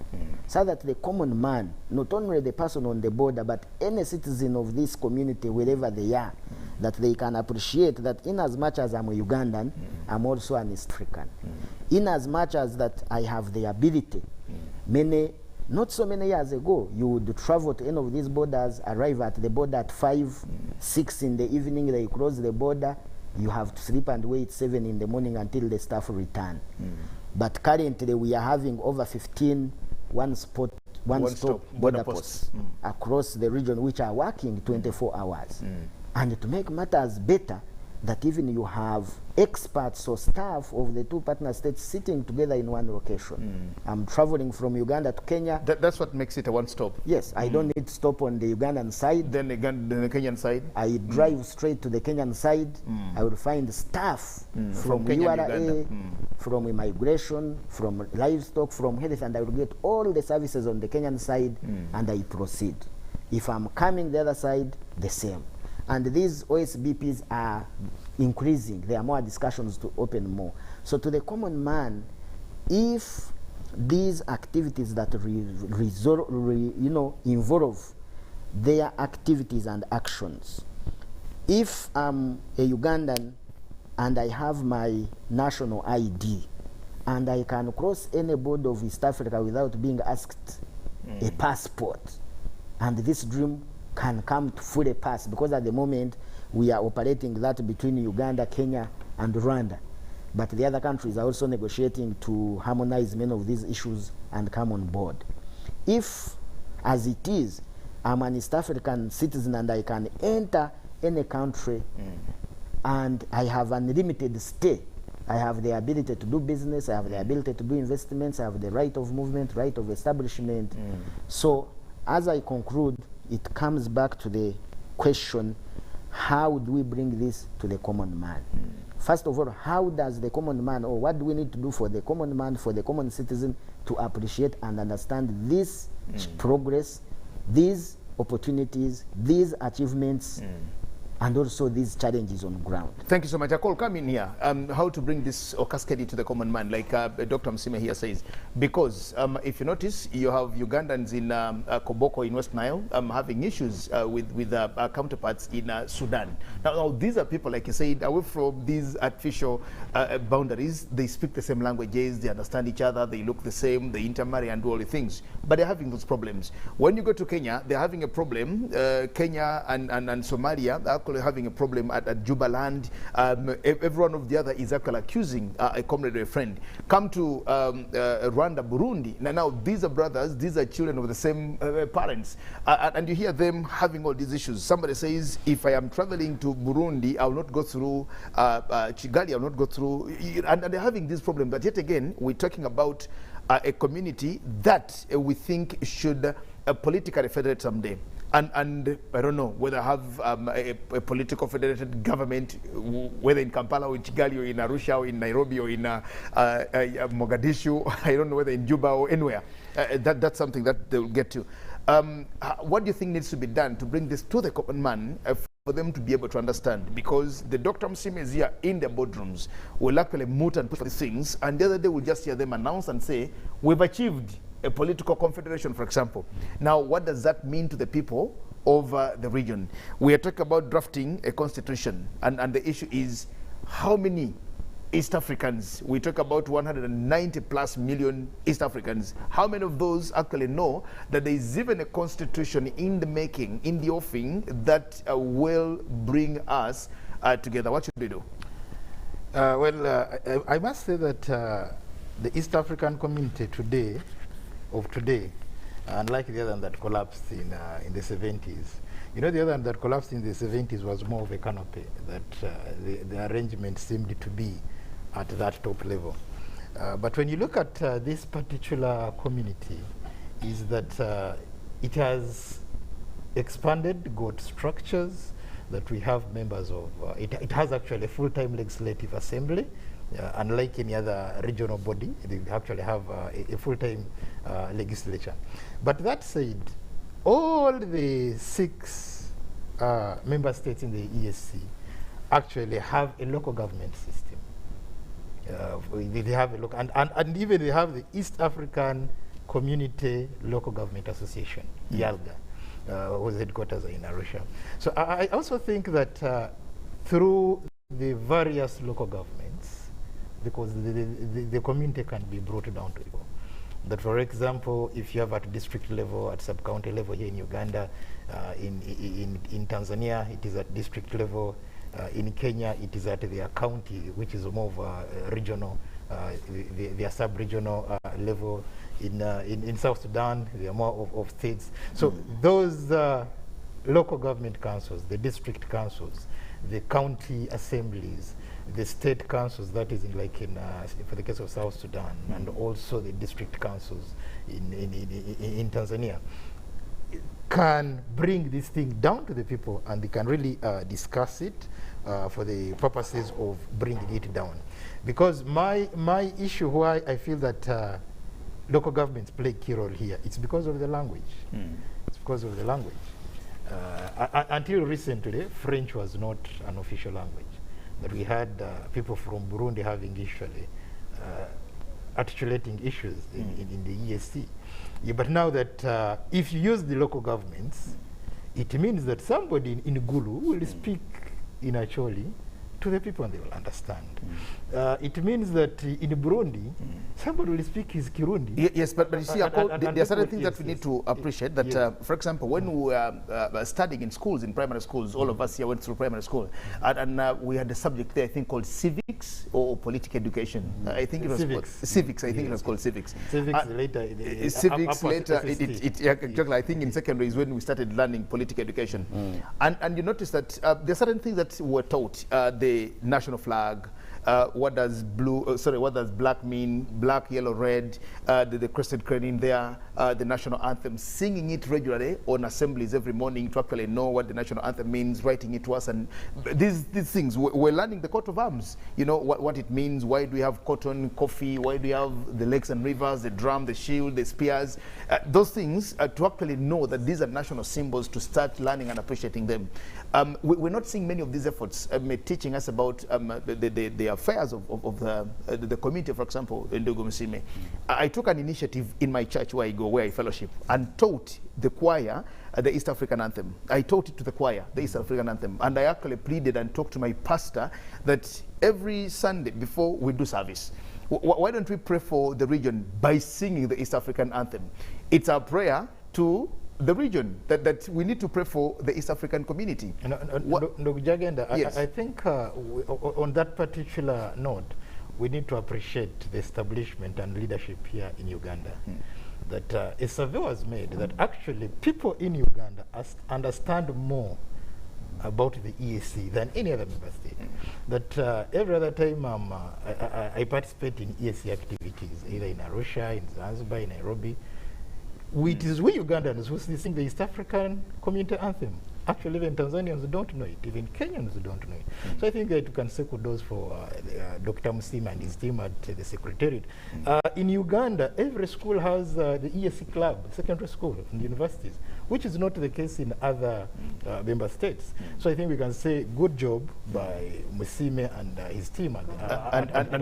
so that the common man, not only the person on the border, but any citizen of this community, wherever they are, that they can appreciate that in as much as I'm a Ugandan, I'm also an East African. In as much as that I have the ability, not so many years ago, you would travel to any of these borders, arrive at the border at 5, 6 in the evening, they cross the border, you have to sleep and wait 7 in the morning until the staff return. But currently we are having over 15 one-stop border posts across the region, which are working 24 hours. And to make matters better, that even you have experts or staff of the 2 partner states sitting together in one location. I'm traveling from Uganda to Kenya. That's what makes it a one-stop. Yes, I don't need to stop on the Ugandan side. Then the Kenyan side. I drive straight to the Kenyan side. I will find staff from URA, from immigration, from livestock, from health, and I will get all the services on the Kenyan side, and I proceed. If I'm coming the other side, the same. And these OSBPs are increasing. There are more discussions to open more. So to the common man, if these activities that involve their activities and actions, if I'm a Ugandan and I have my national ID and I can cross any border of East Africa without being asked a passport, and this dream can come to fully pass, because at the moment we are operating that between Uganda, Kenya, and Rwanda. But the other countries are also negotiating to harmonize many of these issues and come on board. If, as it is, I'm an East African citizen and I can enter any country and I have unlimited stay. I have the ability to do business, I have the ability to do investments, I have the right of movement, right of establishment. So as I conclude, it comes back to the question, how do we bring this to the common man? First of all, how does the common man, or what do we need to do for the common man, for the common citizen to appreciate and understand this progress, these opportunities, these achievements, and also these challenges on ground. Thank you so much. Akol, come in here. How to bring this or cascade it to the common man, like Dr. Msime here says. Because if you notice, you have Ugandans in Koboko in West Nile having issues with counterparts in Sudan. Now, these are people, like you said, away from these artificial boundaries. They speak the same languages, they understand each other, they look the same, they intermarry and do all the things. But they're having those problems. When you go to Kenya, they're having a problem. Kenya and Somalia are actually having a problem at Jubaland. Every one of the other is actually accusing a comrade or a friend. Come to Rwanda, Burundi. Now, these are brothers, these are children of the same parents. And you hear them having all these issues. Somebody says, if I am traveling to Burundi, I will not go through Kigali, I will not go through. And they're having this problem. But yet again, we're talking about a community that we think should politically federate someday. And I don't know whether have a political federated government, whether in Kampala or in Kigali or in Arusha or in Nairobi or in Mogadishu, I don't know whether in Juba or anywhere. That's something that they'll get to. What do you think needs to be done to bring this to the common man for them to be able to understand? Because the Dr. Msime is here in their boardrooms, will actually moot and push for these things, and the other day we'll just hear them announce and say, we've achieved a political confederation, for example. Now, what does that mean to the people of the region? We are talking about drafting a constitution, and the issue is how many East Africans, we talk about 190 plus million East Africans, how many of those actually know that there is even a constitution in the making, in the offing, that will bring us together? What should we do? I must say that the East African community today, unlike the other one that collapsed in the 70s. You know, the other one that collapsed in the 70s was more of a canopy, that the arrangement seemed to be at that top level. But when you look at this particular community, is that it has expanded, got structures, that we have members of, it has actually a full-time legislative assembly. Unlike any other regional body, they actually have a full-time legislature. But that said, all the 6 member states in the ESC actually have a local government system. They have a local, and even they have the East African Community Local Government Association, YALGA, whose headquarters are in Arusha. So I also think that through the various local governments, because the community can be brought down to equal. That, for example, if you have at district level, at sub-county level here in Uganda, in Tanzania, it is at district level. In Kenya, it is at their county, which is more of a regional, their sub-regional level. In South Sudan, they are more of states. So those local government councils, the district councils, the county assemblies, the state councils, that is for the case of South Sudan, and also the district councils in Tanzania, can bring this thing down to the people, and they can really discuss it for the purposes of bringing it down. Because my issue why I feel that local governments play a key role here, it's because of the language. It's because of the language. Until recently, French was not an official language. But we had people from Burundi having actually articulating issues in the ESC. Yeah, but now that if you use the local governments, it means that somebody in Gulu will speak in Acholi to the people and they will understand. It means that in Burundi, somebody will speak his Kirundi. Yes, but you see, there are certain things that we need to appreciate. That, for example, when we were studying in schools, in primary schools, all of us here went through primary school, and we had a subject there, I think, called civics or political education. I think it was Civics. called civics. I think it was called civics. Civics later. Civics later. Exactly. I think in secondary is when we started learning political education, and you notice that there are certain things that were taught. The national flag. What does what does black mean? Black, yellow, red. The crescent crane in there. The national anthem. Singing it regularly on assemblies every morning to actually know what the national anthem means. Writing it to us, and these things. We're learning the coat of arms. You know what it means. Why do we have cotton, coffee? Why do we have the lakes and rivers, the drum, the shield, the spears? Those things to actually know that these are national symbols. To start learning and appreciating them. We're not seeing many of these efforts teaching us about the affairs of the community, for example, in Ndugu Msime. I took an initiative in my church where I go, where I fellowship, and taught the choir the East African anthem. I taught it to the choir, the East African anthem, and I actually pleaded and talked to my pastor that every Sunday before we do service, why don't we pray for the region by singing the East African anthem? It's our prayer to the region that we need to pray for the East African community. Yes. I think on that particular note, we need to appreciate the establishment and leadership here in Uganda. That a survey was made that actually people in Uganda understand more about the EAC than any other member state. That every other time I participate in EAC activities, either in Arusha, in Zanzibar, in Nairobi, it is we Ugandans who sing the East African community anthem. Actually, even Tanzanians don't know it. Even Kenyans don't know it. So I think that you can say kudos for Dr. Musima and his team at the Secretariat. In Uganda, every school has the ESC club, secondary school and universities, which is not the case in other member states. So I think we can say good job by Musime and his team and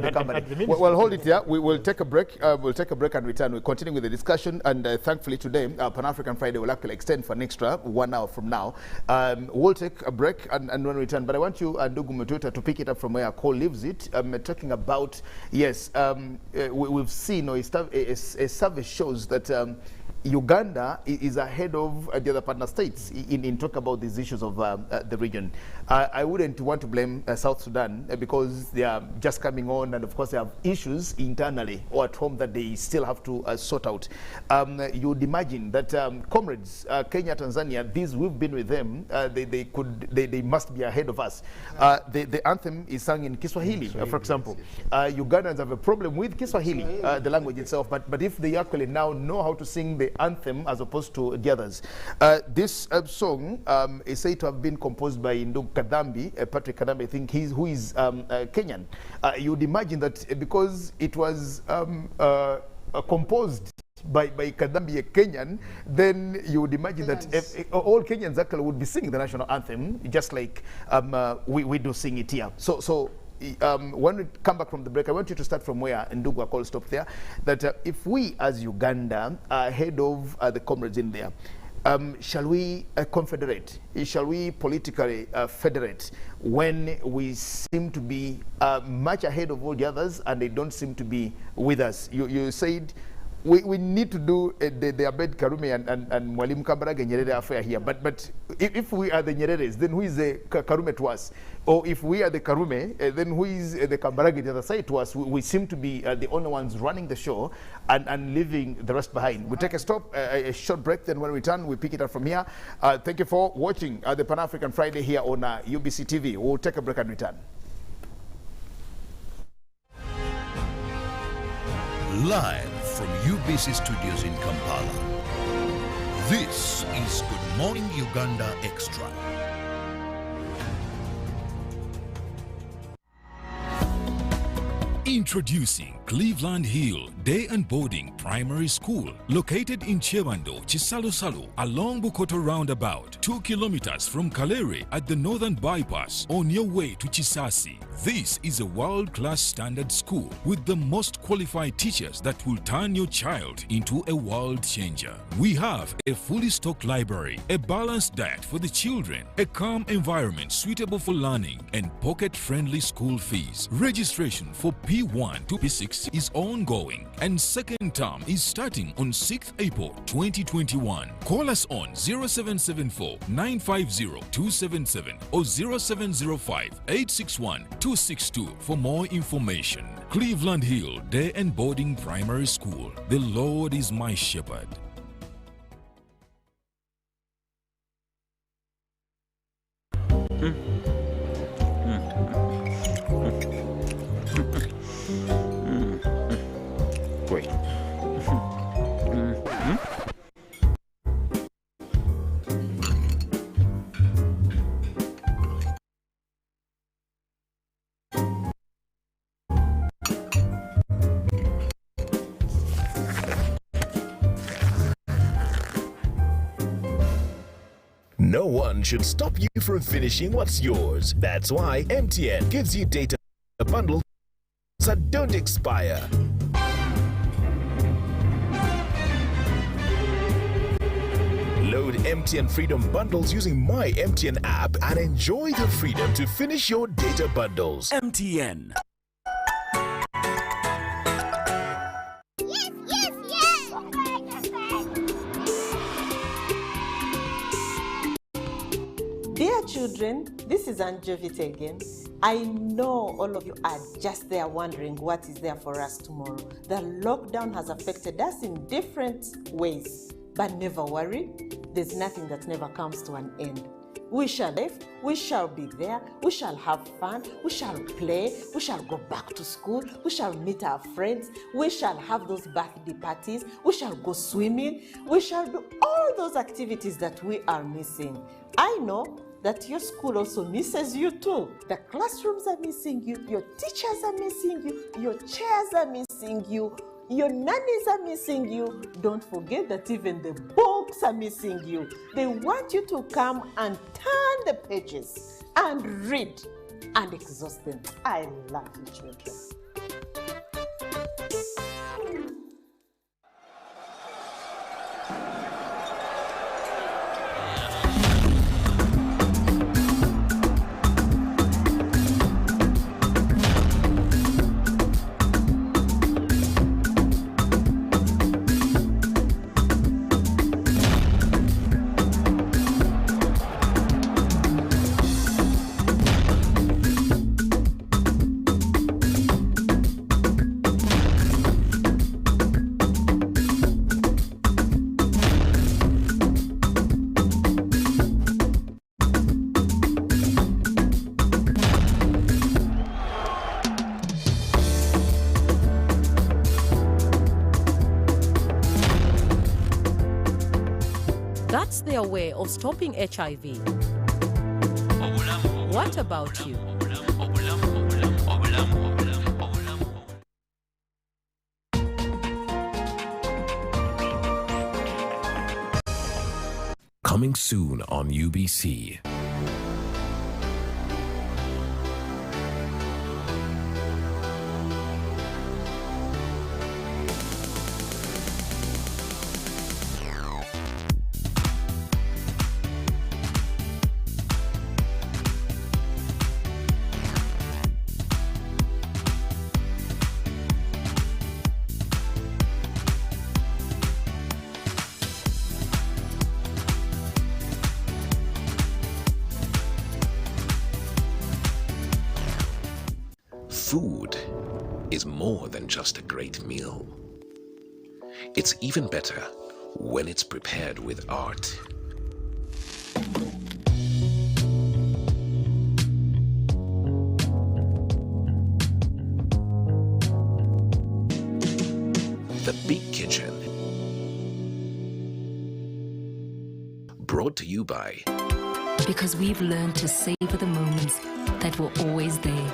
the company. Well, hold it here. We will take a break. We'll take a break and return. We'll continue with the discussion. And thankfully today, Pan-African Friday will actually extend for an extra 1 hour from now. We'll take a break and when we return. But I want you, Ndugu Mututa, to pick it up from where Cole leaves it. Talking about, yes, we've seen, a survey shows that Uganda is ahead of the other partner states in talk about these issues of the region. I wouldn't want to blame South Sudan because they are just coming on, and of course they have issues internally or at home that they still have to sort out. You'd imagine that comrades, Kenya, Tanzania, we've been with them. They must be ahead of us. The anthem is sung in Kiswahili, for example. Ugandans have a problem with Kiswahili, the language itself. But if they actually now know how to sing the anthem as opposed to the others. This song is said to have been composed by Ndug Kadambi, Patrick Kadambi, I think who is Kenyan. You'd imagine that because it was composed by Kadambi, a Kenyan, then you would imagine that all Kenyans actually would be singing the national anthem, just like we do sing it here. So when we come back from the break, I want you to start from where Ndugu Akol stopped there, that if we as Uganda are ahead of the comrades in there, shall we confederate? Shall we politically federate when we seem to be much ahead of all the others and they don't seem to be with us? You said we need to do the Abed Karume and Mwalimu Kambarage Nyerere affair here. But if we are the Nyereres, then who is the Karume to us? Or if we are the Karume, then who is the Kambarage the other side to us? We seem to be the only ones running the show and leaving the rest behind. We'll take a stop, a short break, then when we return, we pick it up from here. Thank you for watching the Pan-African Friday here on UBC TV. We'll take a break and return. Live from UBC Studios in Kampala, this is Good Morning Uganda Extra. Introducing Cleveland Hill Day and Boarding Primary School, located in Chebando, Chisalu-Salu, along Bukoto Roundabout, 2 kilometers from Kalere at the Northern Bypass on your way to Chisasi. This is a world-class standard school with the most qualified teachers that will turn your child into a world changer. We have a fully stocked library, a balanced diet for the children, a calm environment suitable for learning, and pocket-friendly school fees. Registration for P1 to P6 is ongoing, and second term is starting on 6th April 2021. Call us on 0774 950 277 or 0705 861 262 for more information. Cleveland Hill Day and Boarding Primary School. The Lord is my shepherd. Wait. No one should stop you from finishing what's yours. That's why MTN gives you data bundles that don't expire. Load MTN Freedom Bundles using My MTN app and enjoy the freedom to finish your data bundles. MTN. Dear children, this is Aunt Jovita again. I know all of you are just there wondering what is there for us tomorrow. The lockdown has affected us in different ways, but never worry, there's nothing that never comes to an end. We shall live, we shall be there, we shall have fun, we shall play, we shall go back to school, we shall meet our friends, we shall have those birthday parties, we shall go swimming, we shall do all those activities that we are missing. I know that your school also misses you too. The classrooms are missing you, your teachers are missing you, your chairs are missing you, your nannies are missing you. Don't forget that even the books are missing you. They want you to come and turn the pages and read and exhaust them. I love you, children. That's their way of stopping HIV. What about you? Coming soon on UBC. Food is more than just a great meal. It's even better when it's prepared with art. The Big Kitchen. Brought to you by... Because we've learned to savor the moments that were always there,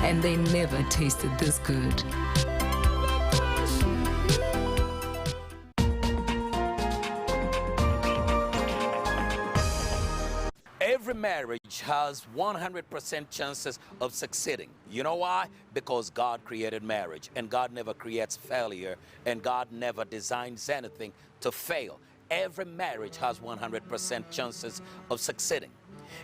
and they never tasted this good. marriage has 100% chances of succeeding. You know why? Because God created marriage, and God never creates failure, and God never designs anything to fail. Every marriage has 100% chances of succeeding.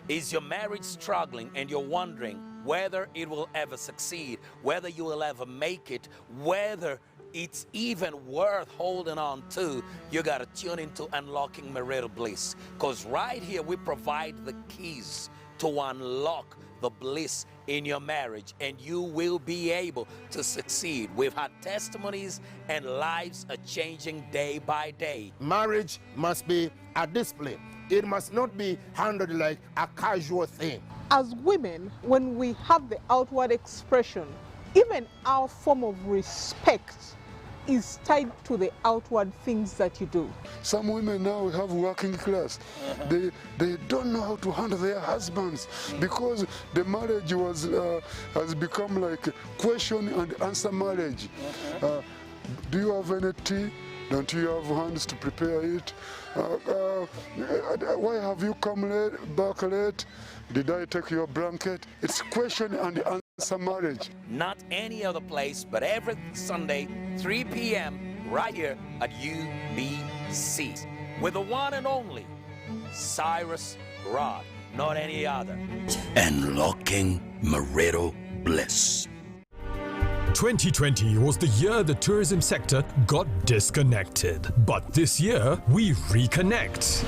Is your marriage struggling and you're wondering whether it will ever succeed, whether you will ever make it, whether it's even worth holding on to? You got to tune into Unlocking Marital Bliss, because right here we provide the keys to unlock the bliss in your marriage, and you will be able to succeed. We've had testimonies, and lives are changing day by day. Marriage must be a discipline. It must not be handled like a casual thing. As women, when we have the outward expression, even our form of respect is tied to the outward things that you do. Some women now have working class. They don't know how to handle their husbands because the marriage has become like question and answer marriage. Do you have any tea? Don't you have hands to prepare it? Why have you come back late? Did I take your blanket? It's question and answer marriage. Not any other place, but every Sunday, 3 p.m., right here at UBC. With the one and only Cyrus Rod, not any other. Unlocking Marital Bliss. 2020 was the year the tourism sector got disconnected. But this year, we reconnect.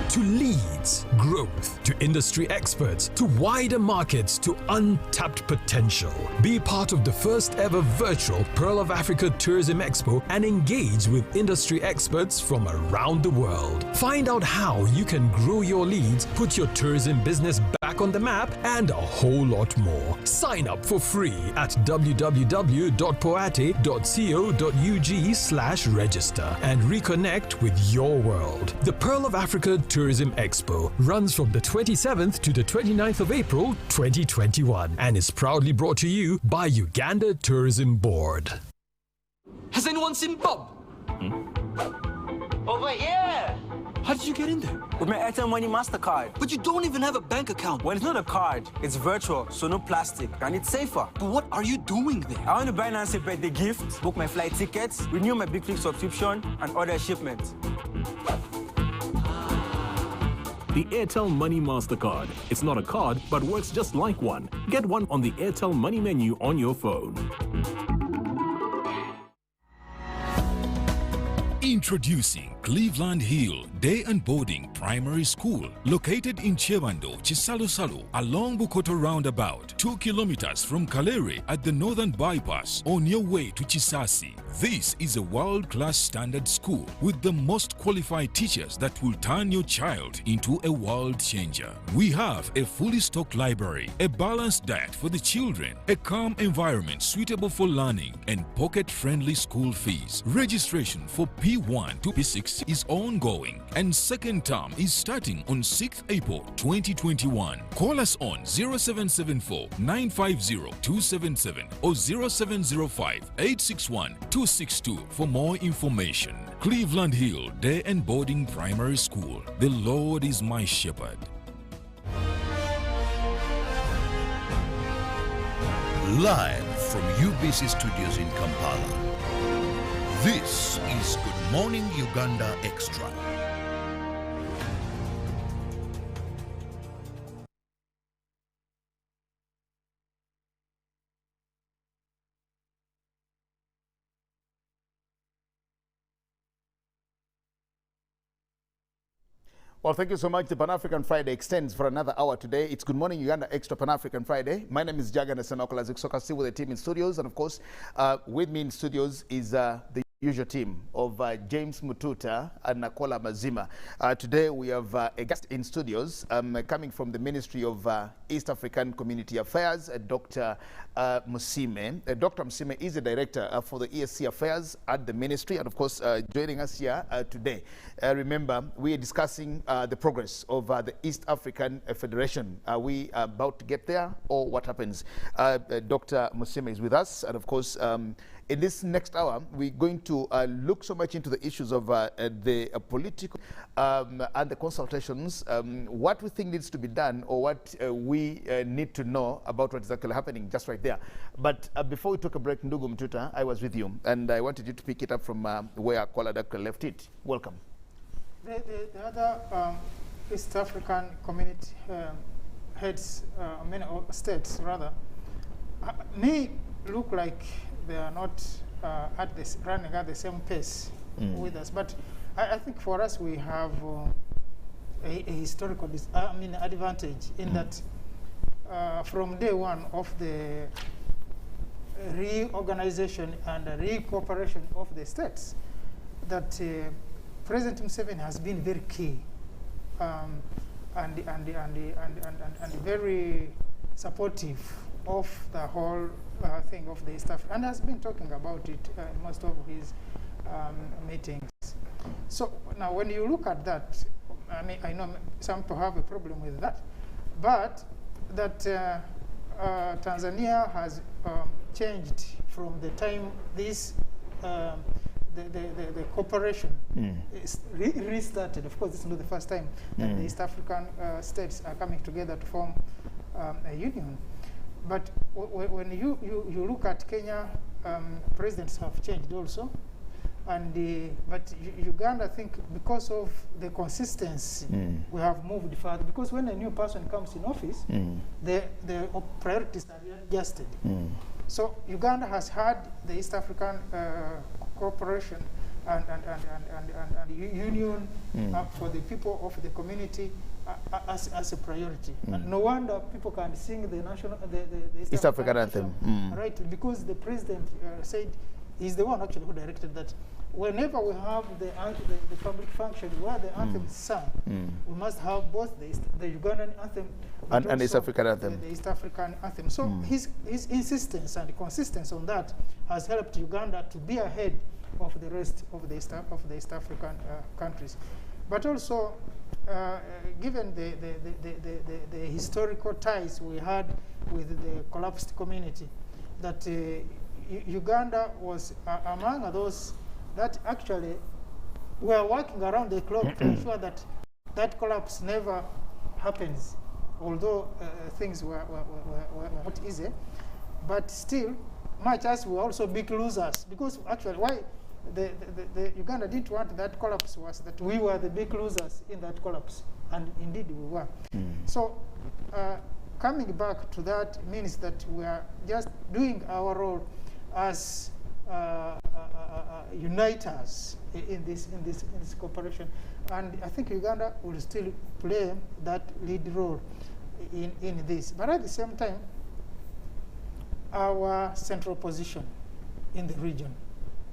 To leads, growth, to industry experts, to wider markets, to untapped potential. Be part of the first ever virtual Pearl of Africa Tourism Expo and engage with industry experts from around the world. Find out how you can grow your leads, put your tourism business back on the map, and a whole lot more. Sign up for free at www.poate.co.ug/register and reconnect with your world. The Pearl of Africa Tourism Expo runs from the 27th to the 29th of April 2021 and is proudly brought to you by Uganda Tourism Board. Has anyone seen Bob? Over here! How did you get in there? With my Airtel Money MasterCard. But you don't even have a bank account. Well, it's not a card. It's virtual, so no plastic. And it's safer. But what are you doing there? I want to buy Nancy a birthday gift, book my flight tickets, renew my Big Click subscription, and order a shipment. The Airtel Money MasterCard. It's not a card, but works just like one. Get one on the Airtel Money menu on your phone. Introducing Cleveland Hill Day and Boarding Primary School, located in Chebando, Chisalu-Salu, along Bukoto Roundabout, 2 kilometers from Kalere at the Northern Bypass on your way to Chisasi. This is a world-class standard school with the most qualified teachers that will turn your child into a world changer. We have a fully stocked library, a balanced diet for the children, a calm environment suitable for learning, and pocket-friendly school fees. Registration for P1 to P6 is ongoing, and second term is starting on 6th April 2021. Call us on 0774 950 277 or 0705 861 262 for more information. Cleveland Hill Day and Boarding Primary School. The Lord is my shepherd. Live from UBC Studios in Kampala. This is Good Morning Uganda Extra. Well, thank you so much. The Pan-African Friday extends for another hour today. It's Good Morning Uganda Extra Pan-African Friday. My name is Jagana Sanokola Ziksoka, still with the team in studios. And of course, with me in studios is the usual team of James Mututa and Nakola Mazima. Today we have a guest in studios coming from the Ministry of East African Community Affairs, Dr. Musime. Dr. Musime is the director for the ESC Affairs at the ministry, and of course joining us here today. Remember, we are discussing the progress of the East African Federation. Are we about to get there, or what happens? Dr. Musime is with us, and of course In this next hour, we're going to look so much into the issues of the political and the consultations, what we think needs to be done, or what we need to know about what is actually happening just right there. But before we took a break, Ndugu Mtuta, I was with you, and I wanted you to pick it up from where Kola actually left it. Welcome. The other East African community heads, many states rather, may look like they are not running at the same pace with us. But I think for us we have a historical advantage in that from day one of the reorganization and recooperation of the states, that President Museveni has been very key and very supportive of the whole thing of the East Africa, and has been talking about it in most of his meetings. So now when you look at that, I know some people have a problem with that, but that Tanzania has changed from the time this the cooperation is restarted. Of course, this is not the first time that the East African states are coming together to form a union. But when you look at Kenya, presidents have changed also. And but Uganda, I think, because of the consistency, we have moved further. Because when a new person comes in office, the priorities are readjusted. So Uganda has had the East African cooperation and union for the people of the community as a priority. And no wonder people can sing the East African anthem. Right, because the president said, he's the one actually who directed that whenever we have the public function where the anthem is sung, we must have both the Ugandan anthem and East African anthem. The East African anthem. So his insistence and consistency on that has helped Uganda to be ahead of the rest of the East African countries. But also, given the historical ties we had with the collapsed community, that Uganda was among those that actually were working around the clock to ensure that that collapse never happens, although things were not easy. But still, much as we were also big losers, because actually why the Uganda didn't want that collapse was that we were the big losers in that collapse, and indeed we were. So coming back to that means that we are just doing our role as uniters in this cooperation, and I think Uganda will still play that lead role in this. But at the same time, our central position in the region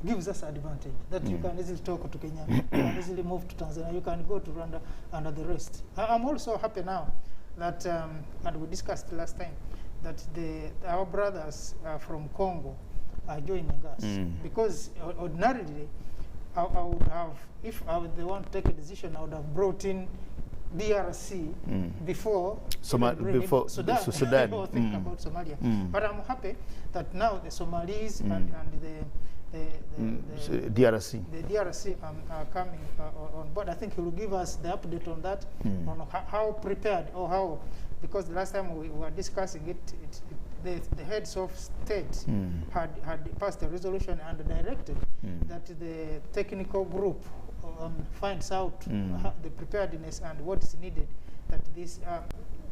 gives us advantage that you can easily talk to Kenya, you can easily move to Tanzania, you can go to Rwanda and the rest. I'm also happy now that, and we discussed last time, that our brothers from Congo are joining us. Because ordinarily, I would have, if they want to take a decision, I would have brought in DRC before Sudan. People think about Somalia. But I'm happy that now the Somalis and the DRC are coming on board. I think he will give us the update on that, on how prepared or how, because the last time we were discussing it, the heads of state had passed a resolution and directed that the technical group finds out the preparedness and what is needed, that these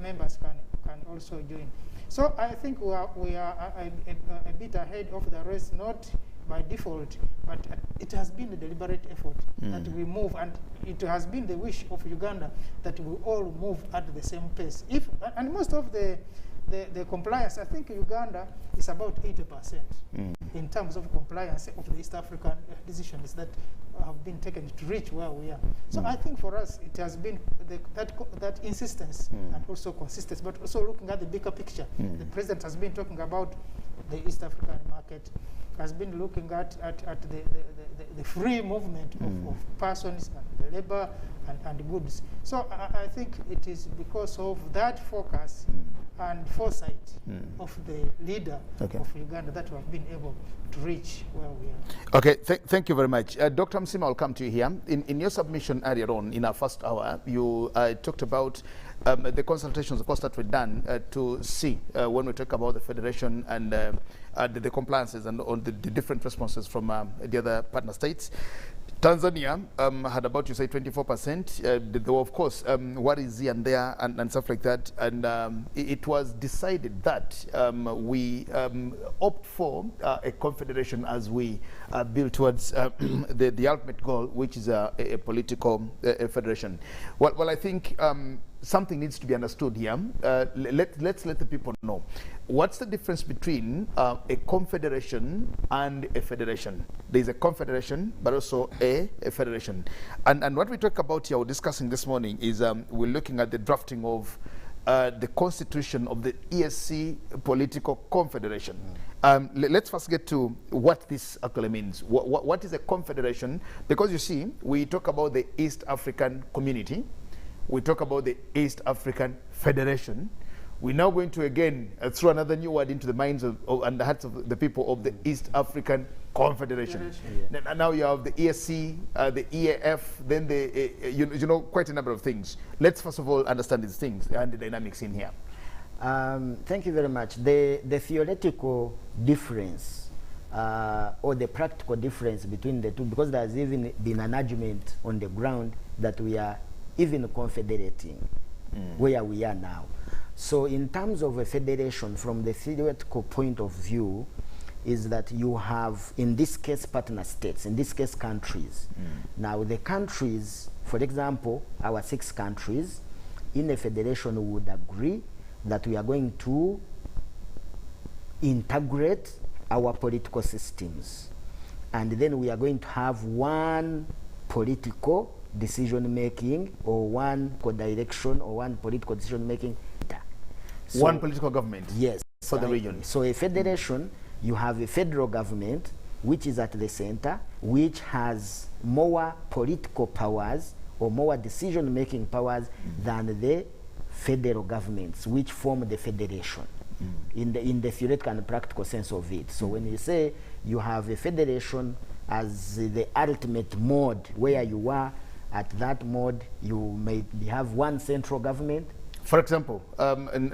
members can also join. So I think we are a bit ahead of the rest, not by default, but it has been a deliberate effort that we move, and it has been the wish of Uganda that we all move at the same pace. And most of the compliance, I think Uganda is about 80% in terms of compliance of the East African decisions that have been taken to reach where we are. So I think for us it has been that insistence and also consistency, but also looking at the bigger picture. The president has been talking about the East African market has been looking at the free movement of persons and the labor and goods. So I think it is because of that focus and foresight of the leader of Uganda that we have been able to reach where we are. Okay, thank you very much. Dr. Msima, I'll come to you here. In your submission earlier on, in our first hour, you talked about the consultations, of course, that were done to see when we talk about the Federation and the compliances and on the different responses from the other partner states. Tanzania had about, you say, 24%. There were, of course, worries here and there and stuff like that. And it was decided that we opt for a confederation as we build towards the ultimate goal, which is a political federation. Well, I think something needs to be understood here. Let's let the people know. What's the difference between a confederation and a federation? There's a confederation, but also a federation. And what we talk about here, we're discussing this morning, is we're looking at the drafting of the constitution of the ESC Political Confederation. Let's first get to what this actually means. What is a confederation? Because you see, we talk about the East African Community. We talk about the East African Federation. We're now going to again throw another new word into the minds and the hearts of the people of the East African Confederation. Now you have the ESC, the EAF, then the you know, quite a number of things. Let's first of all understand these things and the dynamics in here. Thank you very much. The theoretical difference or the practical difference between the two, because there's even been an argument on the ground that we are even confederating where we are now. So in terms of a federation, from the theoretical point of view, is that you have, in this case, partner states, in this case, countries. Now the countries, for example, our 6 countries, in a federation would agree that we are going to integrate our political systems. And then we are going to have one political decision-making or one co-direction or one political decision-making. So one political government? Yes. For the region. So a federation, you have a federal government, which is at the center, which has more political powers or more decision-making powers than the federal governments, which form the federation, in the theoretical and practical sense of it. So when you say you have a federation as the ultimate mode, where you are at that mode, you may have one central government. For example,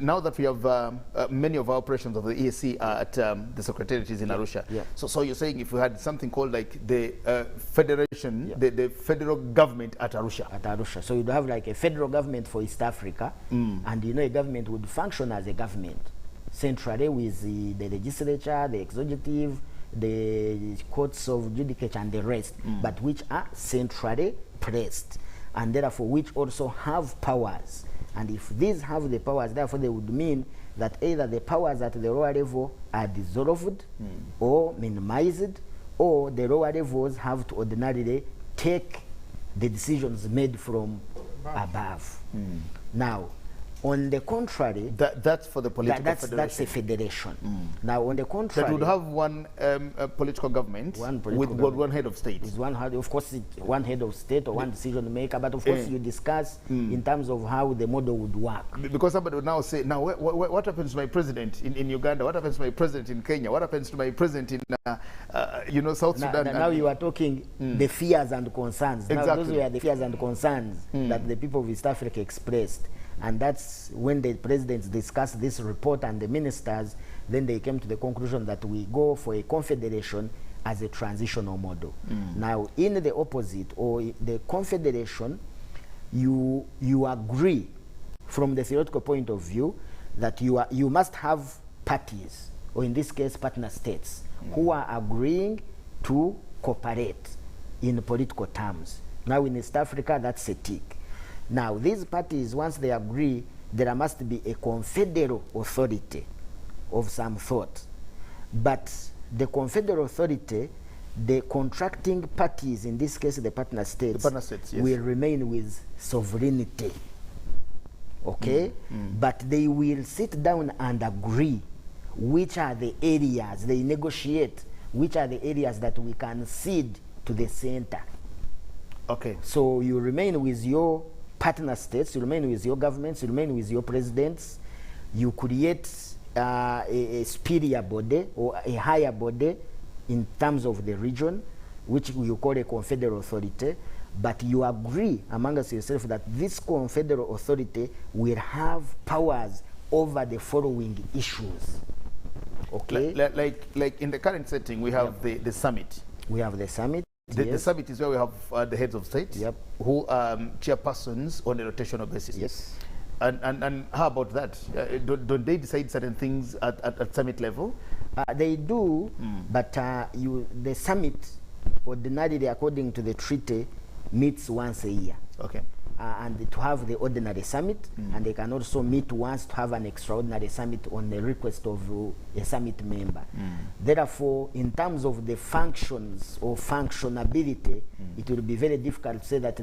now that we have many of our operations of the ESC at the Secretariat is in Arusha. So you're saying if we had something called like the federation, the federal government at Arusha. At Arusha. So you'd have like a federal government for East Africa, and you know, a government would function as a government, centrally with the legislature, the executive, the courts of judicature and the rest, but which are centrally placed, and therefore which also have powers. And if these have the powers, therefore they would mean that either the powers at the lower level are dissolved or minimized, or the lower levels have to ordinarily take the decisions made from above. Now, on the contrary, that's for the political federation. That's a federation. Now, on the contrary, that would have one political government with one head of state. Is one head, of course, one head of state or one decision maker. But of course, you discuss in terms of how the model would work. Because somebody would now say, now what happens to my president in Uganda? What happens to my president in Kenya? What happens to my president in you know, South Sudan? Now you are talking the fears and concerns. Exactly. Now those were the fears and concerns that the people of East Africa expressed. And that's when the presidents discussed this report and the ministers, then they came to the conclusion that we go for a confederation as a transitional model. Now, in the opposite, or the confederation, you agree from the theoretical point of view that you must have parties, or in this case, partner states, who are agreeing to cooperate in political terms. Now, in East Africa, that's a tick. Now, these parties, once they agree, there must be a confederal authority of some sort. But the confederal authority, the contracting parties, in this case the partner states, will remain with sovereignty. Okay? But they will sit down and agree which are the areas, they negotiate which are the areas that we can cede to the center. Okay. So you remain with your partner states, you remain with your governments, you remain with your presidents, you create a superior body or a higher body in terms of the region, which you call a confederal authority, but you agree amongst yourself that this confederal authority will have powers over the following issues. Okay? Like in the current setting, we have the summit. We have the summit. The summit is where we have the heads of state who chairpersons on a rotational basis. Yes. And how about that? Don't they decide certain things at summit level? They do, but the summit, ordinarily according to the treaty, meets once a year. Okay. And to have the ordinary summit, and they can also meet once to have an extraordinary summit on the request of a summit member. Therefore, in terms of the functions or functionability, it will be very difficult to say that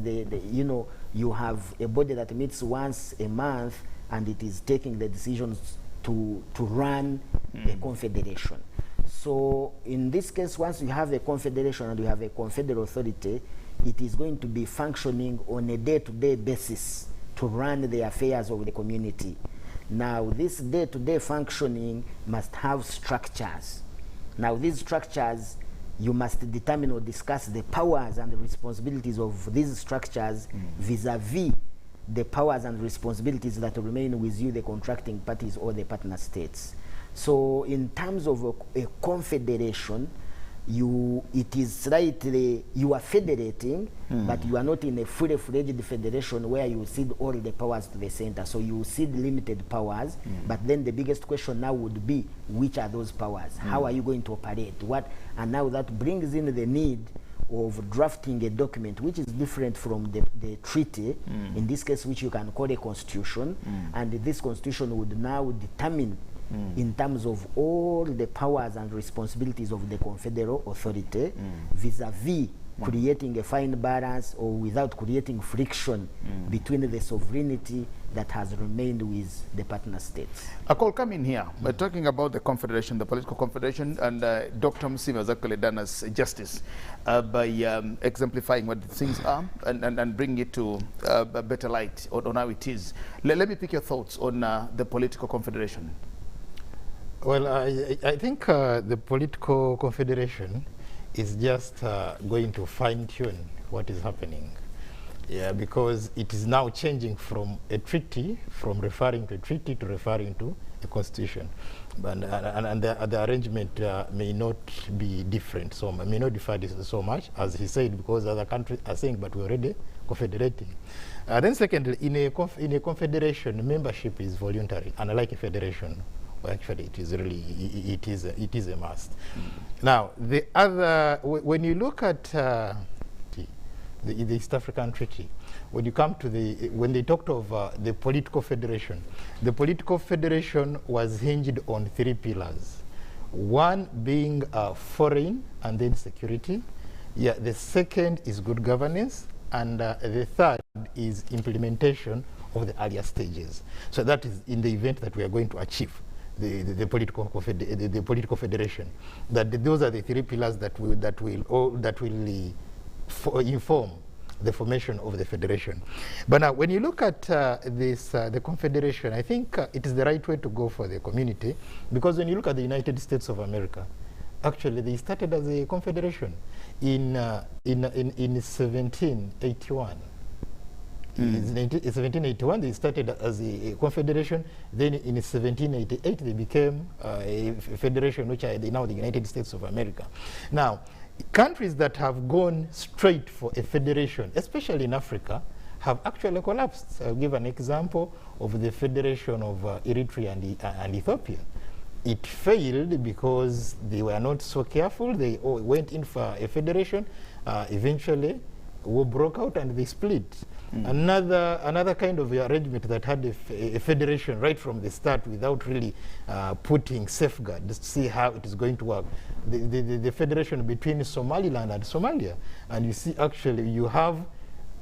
you have a body that meets once a month and it is taking the decisions to run a confederation. So in this case, once you have a confederation and you have a confederal authority, it is going to be functioning on a day-to-day basis to run the affairs of the community. Now, this day-to-day functioning must have structures. Now, these structures, you must determine or discuss the powers and the responsibilities of these structures vis-a-vis the powers and responsibilities that remain with you, the contracting parties or the partner states. So, in terms of a confederation, it is slightly, you are federating, but you are not in a fully fledged federation where you cede all the powers to the center. So you cede limited powers, but then the biggest question now would be, which are those powers? How are you going to operate? And now that brings in the need of drafting a document which is different from the treaty, in this case which you can call a constitution, and this constitution would now determine in terms of all the powers and responsibilities of the confederal authority vis-a-vis creating a fine balance or without creating friction between the sovereignty that has remained with the partner states. A call coming here. We're talking about the confederation, the political confederation, and Dr. Musima has actually done us justice by exemplifying what the things are and bring it to a better light on how it is. Let me pick your thoughts on the political confederation. Well, I think the political confederation is just going to fine-tune what is happening. Yeah, because it is now changing from a treaty, from referring to a treaty to referring to a constitution. And the arrangement may not be different, so may not differ so much, as he said, because other countries are saying, but we're already confederating. Then secondly, in a confederation, membership is voluntary, unlike a federation. Well, actually, it is really, it is a must. Now, the other, when you look at the East African Treaty, when you come to when they talked of the political federation was hinged on 3 pillars. One being foreign and then security. Yeah, the second is good governance, and the third is implementation of the earlier stages. So that is in the event that we are going to achieve the political federation. That those are the 3 pillars that will inform the formation of the federation. But now, when you look at the confederation, I think it is the right way to go for the community, because when you look at the United States of America, actually they started as a confederation in 1781. In 1781, they started as a confederation. Then in 1788, they became a federation, which are now the United States of America. Now, countries that have gone straight for a federation, especially in Africa, have actually collapsed. I'll give an example of the federation of Eritrea and Ethiopia. It failed because they were not so careful. They went in for a federation. Eventually, war broke out and they split. Another kind of arrangement that had a federation right from the start without really putting safeguards to see how it is going to work. The federation between Somaliland and Somalia. And you see, actually, you have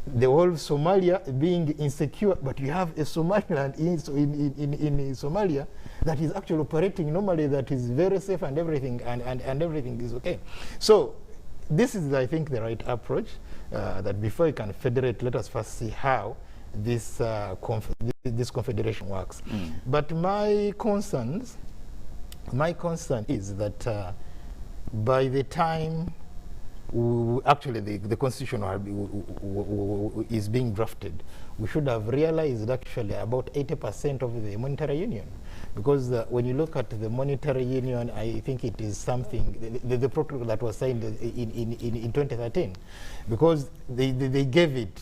the whole Somalia being insecure, but you have a Somaliland in Somalia that is actually operating normally, that is very safe and everything, and everything is okay. So this is, I think, the right approach, that before you can federate, let us first see how this, this confederation works. But my concern is that by the time actually the constitution is being drafted, we should have realized actually about 80% of the monetary union. Because when you look at the monetary union, I think it is something, the protocol that was signed in 2013, because they gave it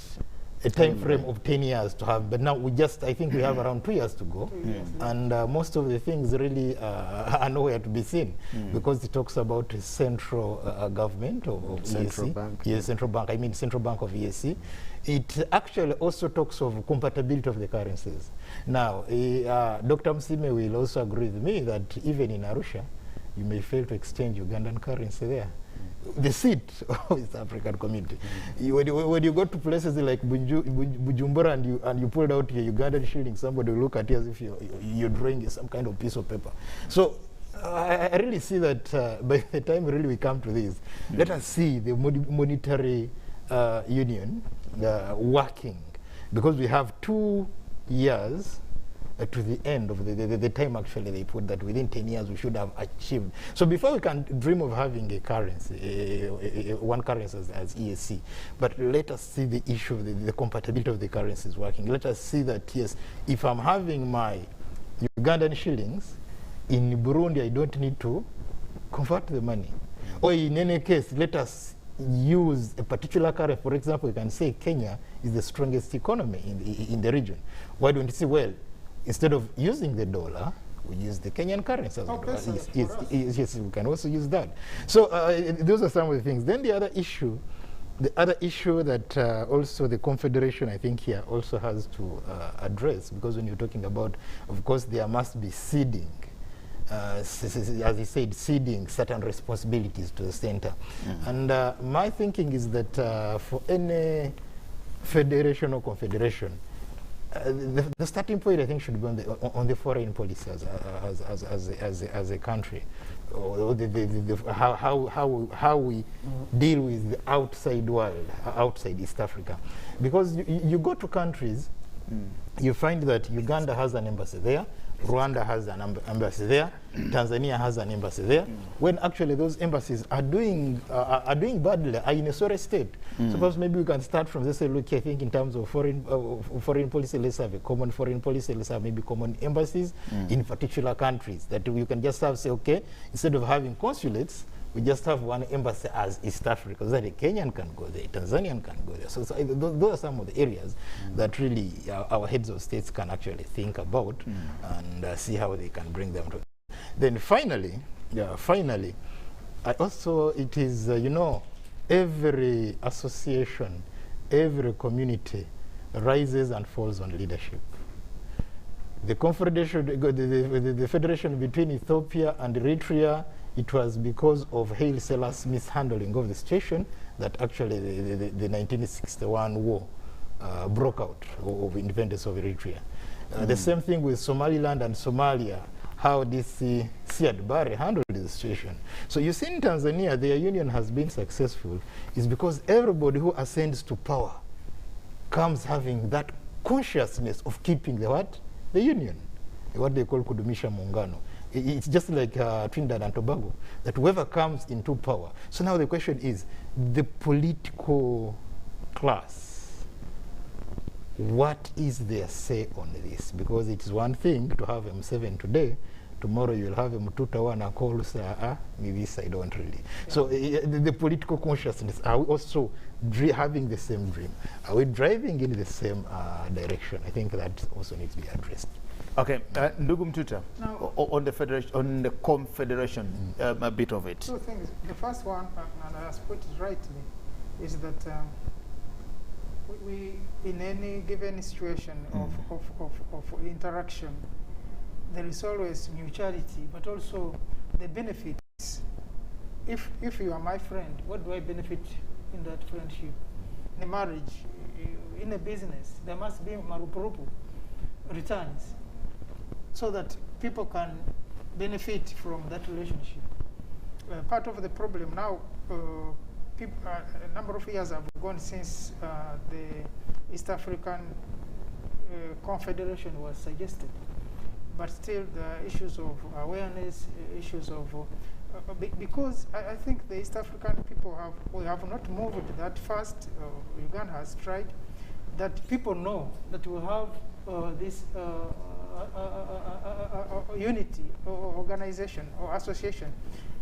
a time frame of 10 years to have, but now we just, I think we have around 2 years to go, and most of the things really are nowhere to be seen, because it talks about central government of Central EAC. bank. Yes, central bank, I mean central bank of EAC. It actually also talks of compatibility of the currencies. Now, Dr. Msime will also agree with me that even in Arusha, you may fail to exchange Ugandan currency there. The seat of East African community. When you go to places like Bujumbura and you pull out your Ugandan shilling, somebody will look at you as if you're drawing some kind of piece of paper. So I really see that by the time really we come to this, let us see the monetary union working, because we have 2 years to the end of the time actually they put that within 10 years we should have achieved. So before we can dream of having a currency, one currency as EAC, but let us see the issue of the compatibility of the currencies working. Let us see that, yes, if I'm having my Ugandan shillings, in Burundi I don't need to convert the money. Or in any case, let us use a particular currency. For example, you can say Kenya is the strongest economy in the region. Why don't you say, well, instead of using the dollar, we use the Kenyan currency as well. Yes, we can also use that. So those are some of the things. Then the other issue that also the Confederation, I think, here also has to address, because when you're talking about, of course, there must be ceding, as he said, ceding certain responsibilities to the center. And my thinking is that for any federation or confederation, the starting point, I think, should be on the foreign policy as a country, or how we deal with the outside world, outside East Africa. Because you go to countries, you find that Uganda has an embassy there, Rwanda has an embassy there, Tanzania has an embassy there, when actually those embassies are doing badly, are in a sorry state. Suppose maybe we can start from this, look, I think in terms of foreign policy, let's have a common foreign policy, let's have maybe common embassies in particular countries, that you can just have, say, okay, instead of having consulates, we just have one embassy as East Africa, so that a Kenyan can go there, Tanzanian can go there. So those are some of the areas that really our heads of states can actually think about and see how they can bring them to. Then finally, I also, it is, you know, every association, every community rises and falls on leadership. The confederation, the federation between Ethiopia and Eritrea, it was because of Haile Selassie's mishandling of the situation that actually the 1961 war broke out of independence of Eritrea. The same thing with Somaliland and Somalia, how this Siad Barre handled the situation. So you see in Tanzania, their union has been successful is because everybody who ascends to power comes having that consciousness of keeping the what? The union, what they call kudumisha muungano. It's just like Trinidad and Tobago, that whoever comes into power. So now the question is, the political class, what is their say on this? Because it's one thing to have M7 today, tomorrow you'll have M2 and call say, maybe this I don't really. So the political consciousness, are we also having the same dream? Are we driving in the same direction? I think that also needs to be addressed. Okay, Ndugu Mtuta, on the federation, on the confederation, a bit of it. Two things. The first one, and I put it rightly, is that we in any given situation of interaction, there is always mutuality, but also the benefits. If you are my friend, what do I benefit in that friendship? In a marriage, in a business, there must be marupurupu returns so that people can benefit from that relationship. Part of the problem now, a number of years have gone since the East African Confederation was suggested, but still the issues of awareness, issues of because I think the East African people we have not moved that fast. Uganda has tried, that people know that we have this unity or organization or association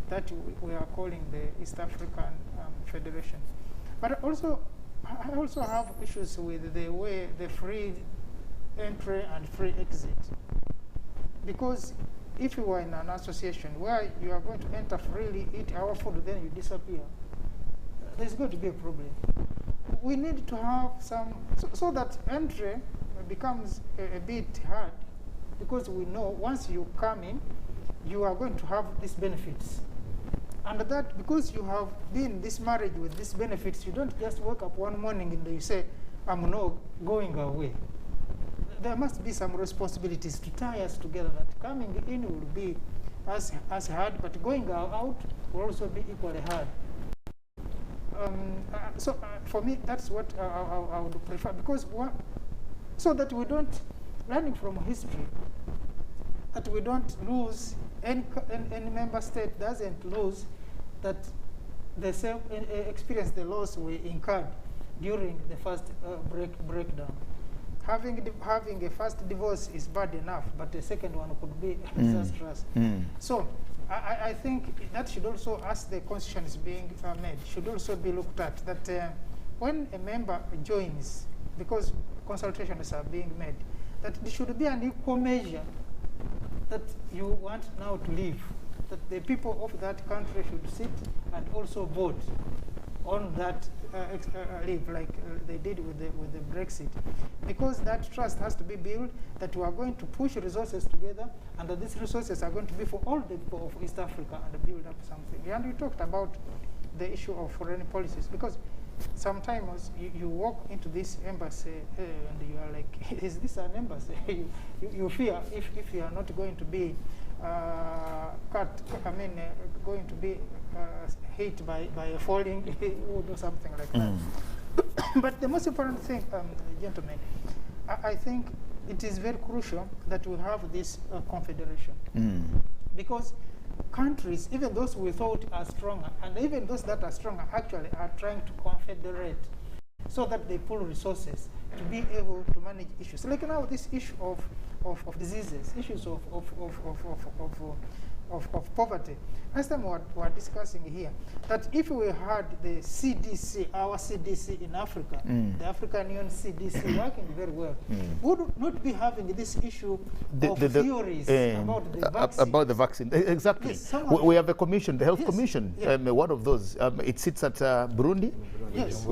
that we are calling the East African Federation. But also, I also have issues with the way the free entry and free exit. Because if you are in an association where you are going to enter freely, eat our food, then you disappear, there's going to be a problem. We need to have some, so that entry becomes a bit hard, because we know once you come in, you are going to have these benefits. And that, because you have been in this marriage with these benefits, you don't just wake up one morning and you say, I'm not going away. There must be some responsibilities to tie us together, that coming in will be as hard, but going out will also be equally hard. So for me, that's what I would prefer, because so that we don't, learning from history, that we don't lose, any member state doesn't lose that the same experience the loss we incurred during the first breakdown. Having a first divorce is bad enough, but the second one could be disastrous. So I think that should also, as the constitution is being made, should also be looked at, that when a member joins, because consultations are being made, that there should be an equal measure that you want now to leave, that the people of that country should sit and also vote on that leave, like they did with the Brexit, because that trust has to be built, that we are going to push resources together, and that these resources are going to be for all the people of East Africa, and build up something. And we talked about the issue of foreign policies, because sometimes you walk into this embassy and you are like, is this an embassy? you fear if you are not going to be going to be hit by a falling wood or something like that. But the most important thing, gentlemen, I think it is very crucial that we have this confederation. Because countries, even those we thought are stronger, and even those that are stronger, actually are trying to confederate so that they pool resources to be able to manage issues. Like now, this issue of diseases, issues of poverty. Last time we were discussing here that if we had the CDC, our CDC in Africa, the African Union CDC working very well, we would not be having this issue of theories about the vaccine. About the vaccine, exactly. Yes, we have a commission, the health commission, one of those. It sits at Burundi.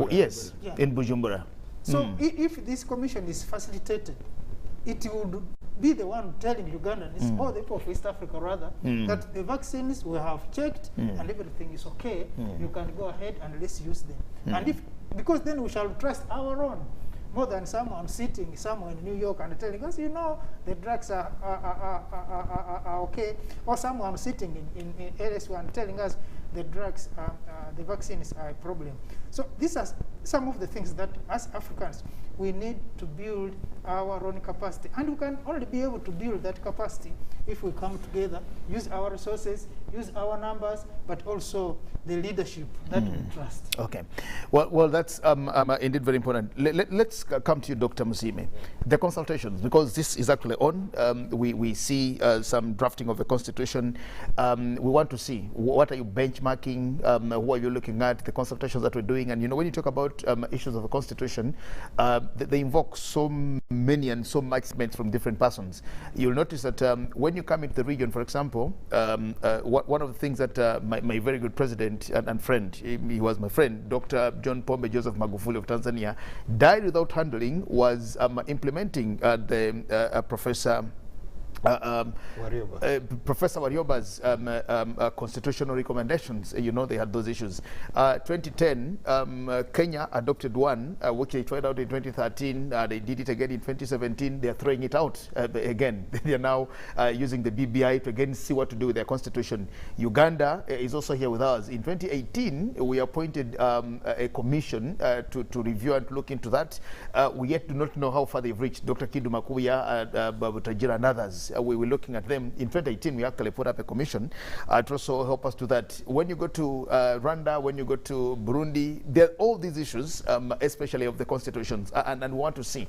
Yes, in Bujumbura. So if this commission is facilitated, it would be the one telling Ugandans, or the people of East Africa rather, that the vaccines we have checked and everything is okay, you can go ahead and let's use them. And because then we shall trust our own, more than someone sitting somewhere in New York and telling us, you know, the drugs are okay, or someone sitting in LS1 telling us the drugs, the vaccines are a problem. So these are some of the things that as Africans, we need to build our own capacity. And we can only be able to build that capacity if we come together, use our resources, use our numbers, but also the leadership that we trust. Okay. Well, that's indeed very important. Let's come to you, Dr. Musime. The consultations, because this is actually on, we see some drafting of a constitution. We want to see what are you benchmarking, who are you looking at, the consultations that we're doing. And, you know, when you talk about issues of a constitution, they invoke so many and so much meant from different persons. You'll notice that when you come into the region, for example, one of the things that my very good president and friend, he was my friend, Dr. John Pombe Joseph Magufuli of Tanzania, died without handling was implementing the Professor Professor Warioba's constitutional recommendations, you know, they had those issues. 2010, Kenya adopted one, which they tried out in 2013. They did it again in 2017. They are throwing it out again. They are now using the BBI to again see what to do with their constitution. Uganda is also here with us. In 2018, we appointed a commission to review and to look into that. We yet do not know how far they've reached. Dr. Kindu Makuya, Babutajira, and others. We were looking at them. In 2018, we actually put up a commission to also help us do that. When you go to Rwanda, when you go to Burundi, there are all these issues, especially of the constitutions, and we want to see.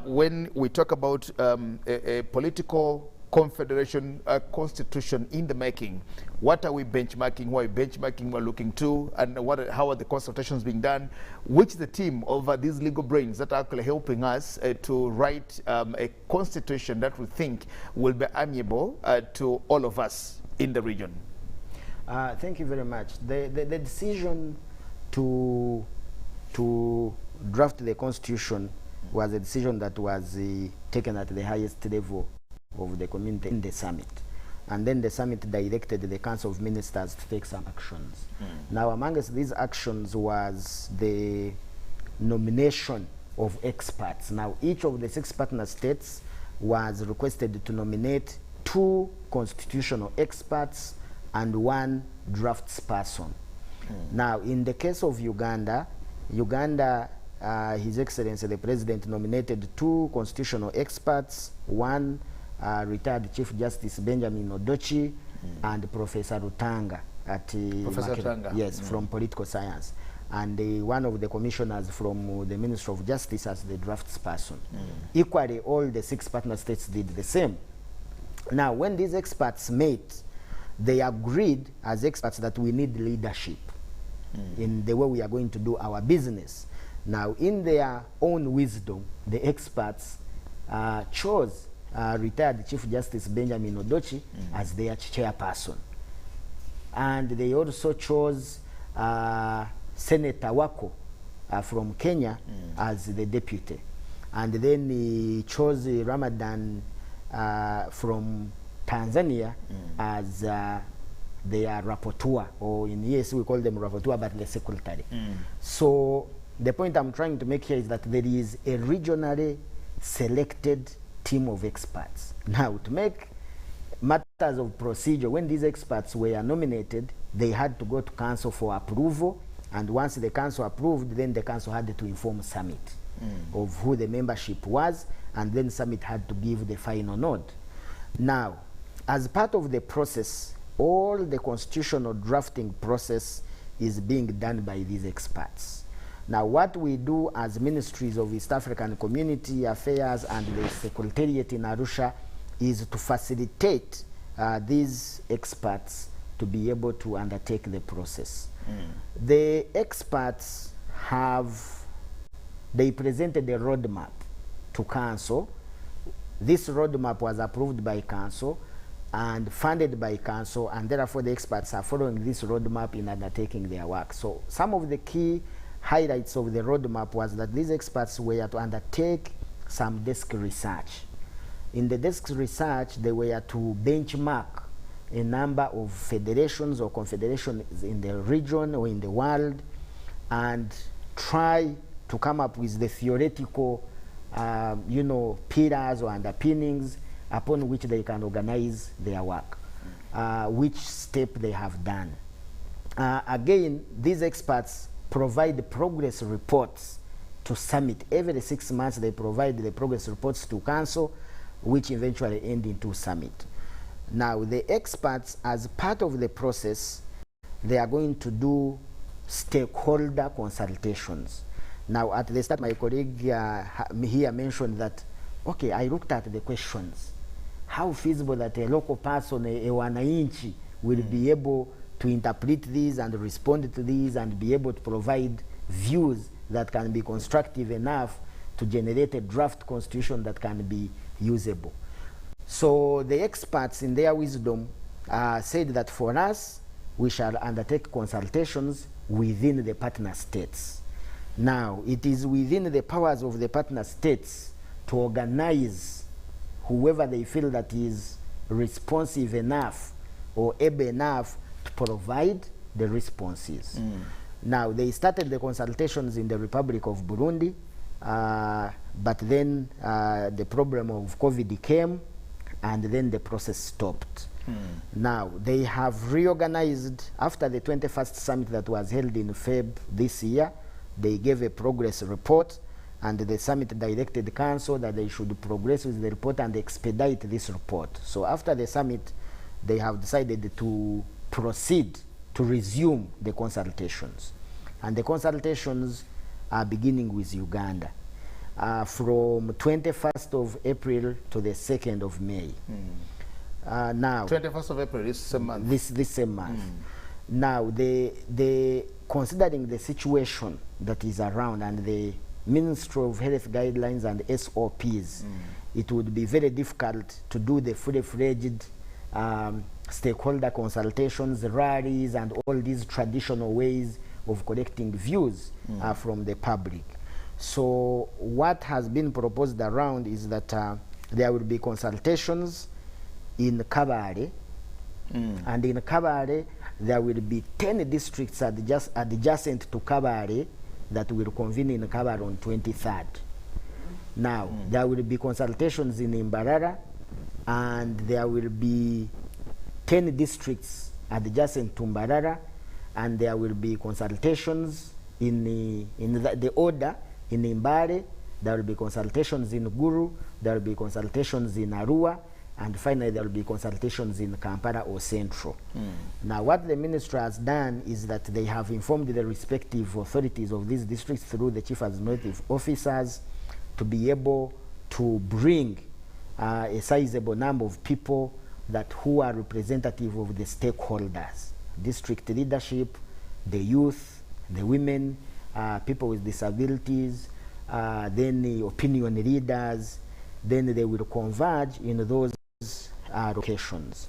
When we talk about a political confederation constitution in the making, what are we benchmarking? What are we benchmarking? We're looking to, and how are the consultations being done? Which is the team of these legal brains that are actually helping us to write a constitution that we think will be amiable to all of us in the region? Thank you very much. The decision to draft the constitution was a decision that was taken at the highest level of the community in the summit. And then the summit directed the Council of Ministers to take some actions. Now, amongst these actions was the nomination of experts. Now, each of the 6 partner states was requested to nominate 2 constitutional experts and 1 draftsperson. Now, in the case of Uganda, His Excellency the President nominated 2 constitutional experts, 1 retired Chief Justice Benjamin Odochi and Professor Rutanga at Professor Rutanga. Yes, from political science, and one of the commissioners from the Ministry of Justice as the draftsperson. Equally, all the 6 partner states did the same. Now, when these experts met, they agreed as experts that we need leadership in the way we are going to do our business. Now, in their own wisdom, the experts chose retired Chief Justice Benjamin Odochi as their chairperson. And they also chose Senator Wako from Kenya as the deputy. And then he chose Ramadan from Tanzania as their rapporteur, or in ES we call them rapporteur, but the secretary. So the point I'm trying to make here is that there is a regionally selected team of experts. Now, to make matters of procedure, when these experts were nominated, they had to go to council for approval, and once the council approved, then the council had to inform summit of who the membership was, and then summit had to give the final nod. Now, as part of the process, all the constitutional drafting process is being done by these experts. Now, what we do as Ministries of East African Community Affairs and the Secretariat in Arusha is to facilitate these experts to be able to undertake the process. The experts they presented a roadmap to council. This roadmap was approved by council and funded by council, and therefore the experts are following this roadmap in undertaking their work. So some of the key highlights of the roadmap was that these experts were to undertake some desk research. In the desk research, they were to benchmark a number of federations or confederations in the region or in the world and try to come up with the theoretical pillars or underpinnings upon which they can organize their work, which step they have done. Again, these experts provide progress reports to summit. Every 6 months they provide the progress reports to council, which eventually end into summit. Now, the experts, as part of the process, they are going to do stakeholder consultations. Now, at the start, my colleague here mentioned that, okay, I looked at the questions. How feasible that a local person, a wananchi, will be able to interpret these and respond to these and be able to provide views that can be constructive enough to generate a draft constitution that can be usable. So the experts in their wisdom said that for us, we shall undertake consultations within the partner states. Now, it is within the powers of the partner states to organize whoever they feel that is responsive enough or able enough to provide the responses. Now, they started the consultations in the Republic of Burundi, but then the problem of COVID came, and then the process stopped. Now, they have reorganized after the 21st summit that was held in Feb this year. They gave a progress report, and the summit directed the council that they should progress with the report and expedite this report. So after the summit, they have decided to proceed to resume the consultations. And the consultations are beginning with Uganda from 21st of April to the 2nd of May. Now, 21st of April, this same month. This same month. Now, considering the situation that is around and the Ministry of Health guidelines and SOPs, it would be very difficult to do the fully-fledged stakeholder consultations, rallies, and all these traditional ways of collecting views from the public. So what has been proposed around is that there will be consultations in Kabale, and in Kabale there will be 10 districts adjacent to Kabale that will convene in Kabale on 23rd. Now, there will be consultations in Imbarara, and there will be 10 districts adjacent to Mbarara, and there will be consultations in the order in Imbare, there will be consultations in Guru, there will be consultations in Arua, and finally there will be consultations in Kampala or Central. Now, what the ministry has done is that they have informed the respective authorities of these districts through the chief administrative officers to be able to bring a sizable number of people who are representative of the stakeholders, district leadership, the youth, the women, people with disabilities, then the opinion leaders. Then they will converge in those locations.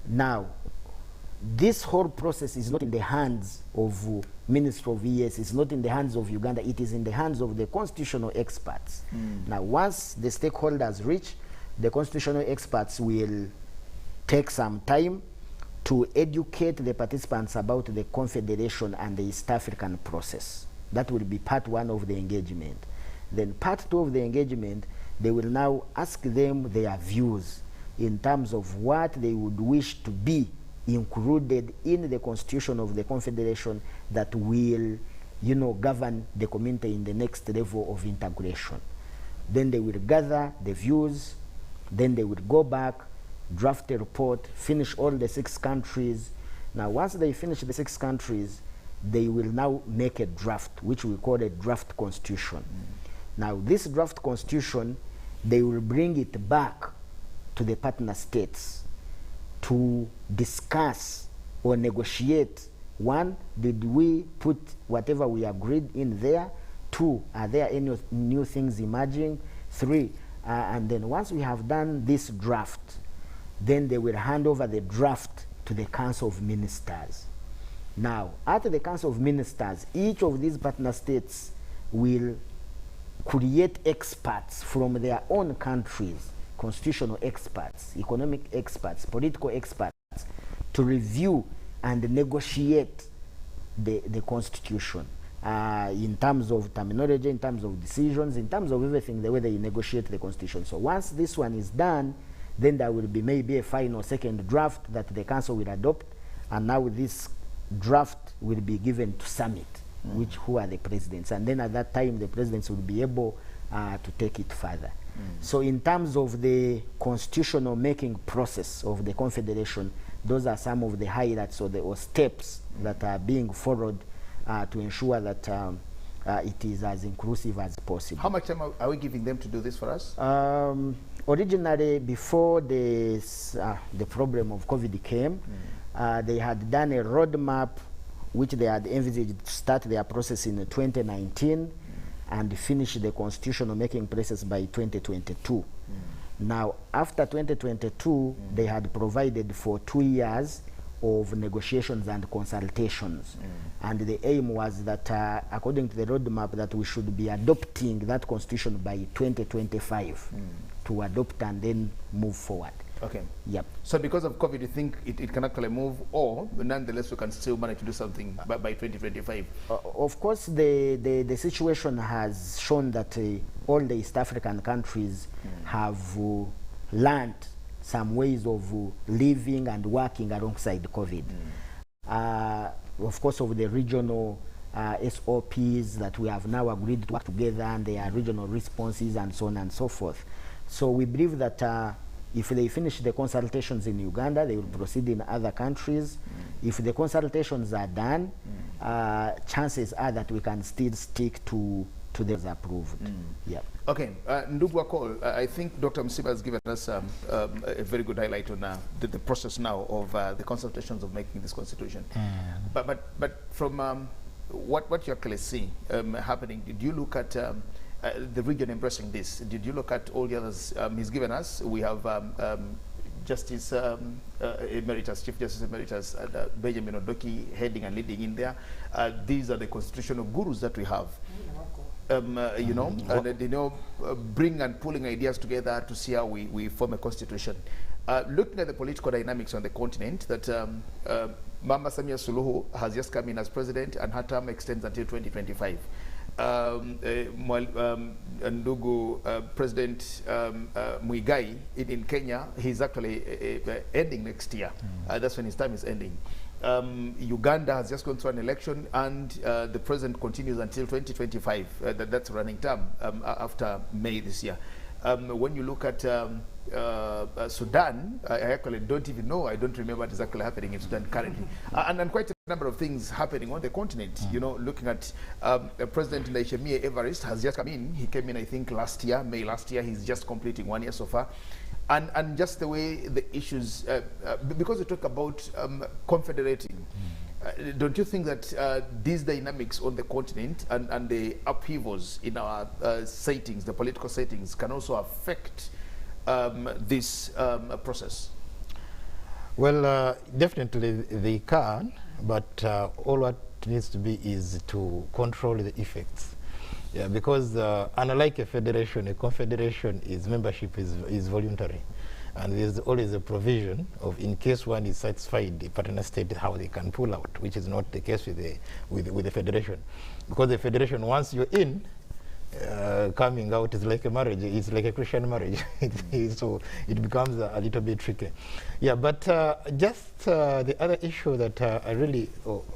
Now, this whole process is not in the hands of Ministry of ES, it's not in the hands of Uganda, it is in the hands of the constitutional experts. Now, once the stakeholders reach, the constitutional experts will take some time to educate the participants about the Confederation and the East African process. That will be part one of the engagement. Then part two of the engagement, they will now ask them their views in terms of what they would wish to be included in the constitution of the Confederation that will, govern the community in the next level of integration. Then they will gather the views, then they will go back, draft a report, finish all the 6 countries. Now, once they finish the 6 countries, they will now make a draft, which we call a draft constitution. Now, this draft constitution, they will bring it back to the partner states to discuss or negotiate. 1, did we put whatever we agreed in there? 2, are there any new things emerging? 3, and then once we have done this draft, then they will hand over the draft to the Council of Ministers. Now, at the Council of Ministers, each of these partner states will create experts from their own countries, constitutional experts, economic experts, political experts, to review and negotiate the Constitution in terms of terminology, in terms of decisions, in terms of everything, the way they negotiate the Constitution. So once this one is done, then there will be maybe a final second draft that the Council will adopt, and now this draft will be given to Summit, who are the presidents, and then at that time the presidents will be able to take it further. So in terms of the constitutional making process of the Confederation, those are some of the highlights or steps that are being followed to ensure that it is as inclusive as possible. How much time are we giving them to do this for us? Originally, before the problem of COVID came, they had done a roadmap which they had envisaged to start their process in 2019 and finish the constitutional making process by 2022. Now, after 2022, they had provided for 2 years of negotiations and consultations. And the aim was that, according to the roadmap, that we should be adopting that constitution by 2025. to adopt and then move forward. Okay. Yep. So because of COVID, you think it can actually move, or nonetheless we can still manage to do something by 2025? Of course, the situation has shown that all the East African countries have learned some ways of living and working alongside COVID. Of course, of the regional SOPs that we have now agreed to work together, and their regional responses and so on and so forth. So we believe that if they finish the consultations in Uganda, they will proceed in other countries. If the consultations are done, chances are that we can still stick to those approved. Yeah. Okay, Ndugu Akol, I think Dr. Msiba has given us a very good highlight on the process now of the consultations of making this constitution. But from what you actually see happening, did you look at the region embracing this? Did you look at all the others he's given us? We have Justice Emeritus, Chief Justice Emeritus Benjamin Odoki heading and leading in there. These are the constitutional gurus that we have. You know, and you know, bring and pulling ideas together to see how we form a constitution. Looking at the political dynamics on the continent, that Mama Samia Suluhu has just come in as president, and her term extends until 2025. Ndugu President Muigai in Kenya, he's actually ending next year. That's when his time is ending. Uganda has just gone through an election, and the president continues until 2025. That's running term after May this year. When you look at Sudan, I actually don't even know. I don't remember what is actually happening in Sudan currently. And quite a number of things happening on the continent. You know, looking at President Ndayishimiye Evariste has just come in. He came in, I think, last year, May last year. He's just completing 1 year so far. And just the way the issues, because we talk about confederating, don't you think that these dynamics on the continent and the upheavals in our settings, the political settings, can also affect this process? Well, definitely they can, but all what needs to be is to control the effects. Yeah, because unlike a federation, a confederation is membership is voluntary. And there's always a provision of, in case one is satisfied, the partner state, how they can pull out, which is not the case with the federation. Because the federation, once you're in, coming out is like a marriage. It's like a Christian marriage. So it becomes a little bit tricky. Yeah, but just the other issue that I really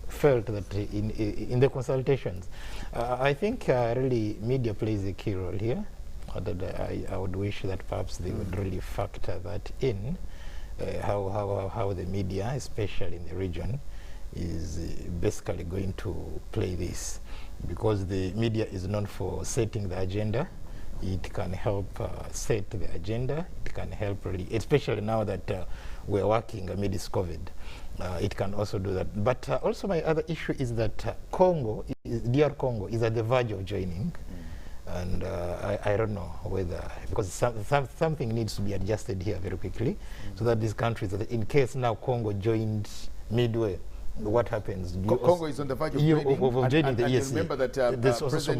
felt that in the consultations, I think really media plays a key role here. That I would wish that perhaps they would really factor that in, how the media, especially in the region, is basically going to play this. Because the media is known for setting the agenda. It can help set the agenda. It can help really, especially now that we're working amidst COVID. It can also do that. But also my other issue is that DR Congo is at the verge of joining. And I don't know whether, because something needs to be adjusted here very quickly, so that these countries, in case now Congo joined midway, what happens? Congo is on the verge of joining the EAC. Remember that President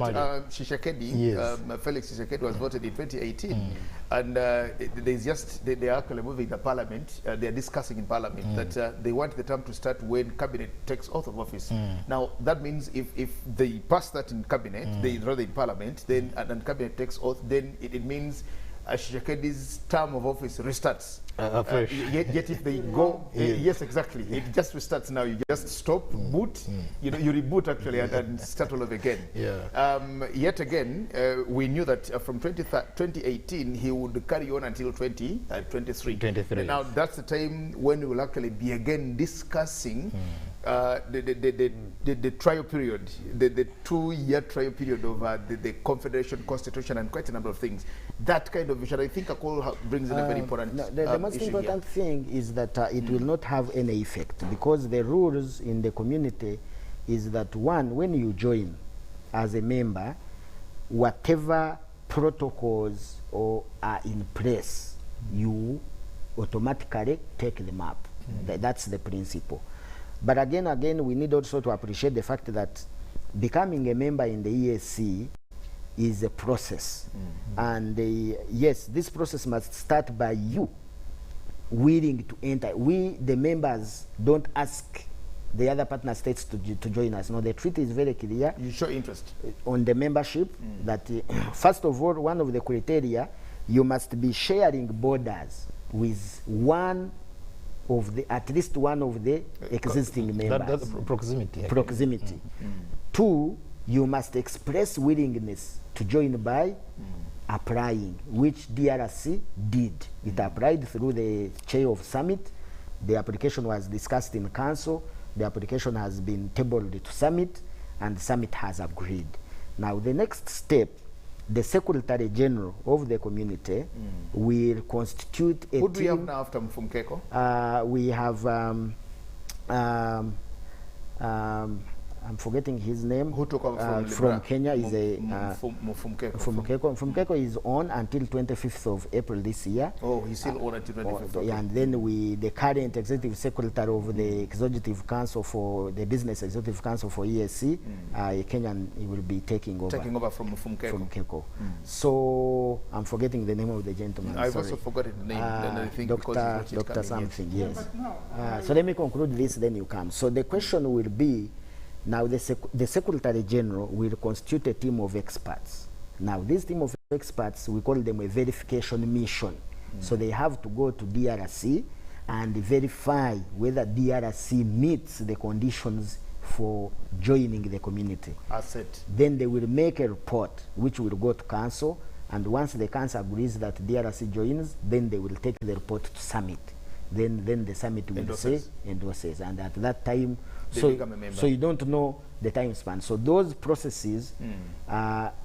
Tshisekedi, Felix Tshisekedi, was voted in 2018, and they are actually moving the parliament. They are discussing in parliament that they want the term to start when cabinet takes oath of office. Now that means if they pass that in cabinet, rather in parliament, then and cabinet takes oath, then it means Tshisekedi's term of office restarts. Yet if they go, yes, exactly. It just restarts now. You just stop, boot, you know, you reboot actually and start all over again. Yet again, we knew that from 2018 he would carry on until 2023. Now that's the time when we will actually be again discussing the trial period, the 2-year trial period of the Confederation Constitution and quite a number of things. That kind of vision, I think, brings in a very important the most important thing is that it will not have any effect, because the rules in the community is that, one, when you join as a member, whatever protocols are in place, you automatically take them up. That's the principle. But again, we need also to appreciate the fact that becoming a member in the EAC is a process. And yes, this process must start by you willing to enter. We, the members, don't ask the other partner states to join us. No, the treaty is very clear. You show interest on the membership that first of all, one of the criteria, you must be sharing borders with one of the, at least one of the existing members. That's proximity. Proximity. Two, you must express willingness to join by applying, which DRC did. It applied through the chair of summit. The application was discussed in council. The application has been tabled to summit, and the summit has agreed. Now, the next step, the Secretary General of the community will constitute a team. Who do we have now after Mfumkeko? We have I'm forgetting his name. Who took over from Kenya is a Mfumkeko. Mfumkeko is on until 25th of April this year. Oh, he's still on until 25th. Okay. And then the current executive secretary of the executive council for the business executive council for ESC, a Kenyan, he will be taking over. Taking over from Mfumkeko. So I'm forgetting the name of the gentleman. I've also forgotten the name. I think Dr. something. Yes. So let me conclude this. Then you come. So the question will be. Now, the Secretary General will constitute a team of experts. Now, this team of experts, we call them a verification mission. So they have to go to DRC and verify whether DRC meets the conditions for joining the community. Then they will make a report, which will go to council. And once the council agrees that DRC joins, then they will take the report to summit. Then the summit will say endorses. And at that time, so you don't know the time span. So those processes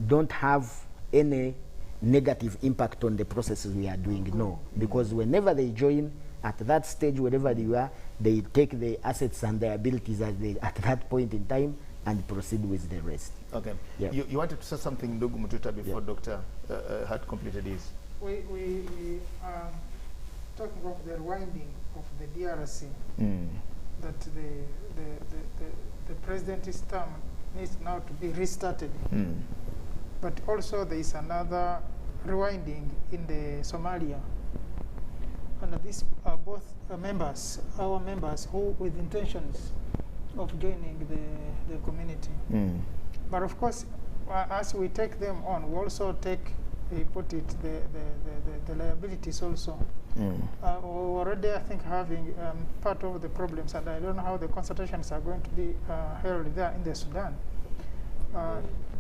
don't have any negative impact on the processes we are doing, no. Because whenever they join, at that stage, wherever you are, they take the assets and the abilities at that point in time and proceed with the rest. Okay. Yeah. You wanted to say something, Ndugu Mututa, before Doctor had completed his. We are talking of the rewinding of the DRC. That the president's term needs now to be restarted. But also there is another rewinding in the Somalia. And these are both members, our members, who with intentions of joining the community. But of course, as we take them on, we also take, the liabilities also. We're already, I think, having part of the problems, and I don't know how the consultations are going to be held there in the Sudan.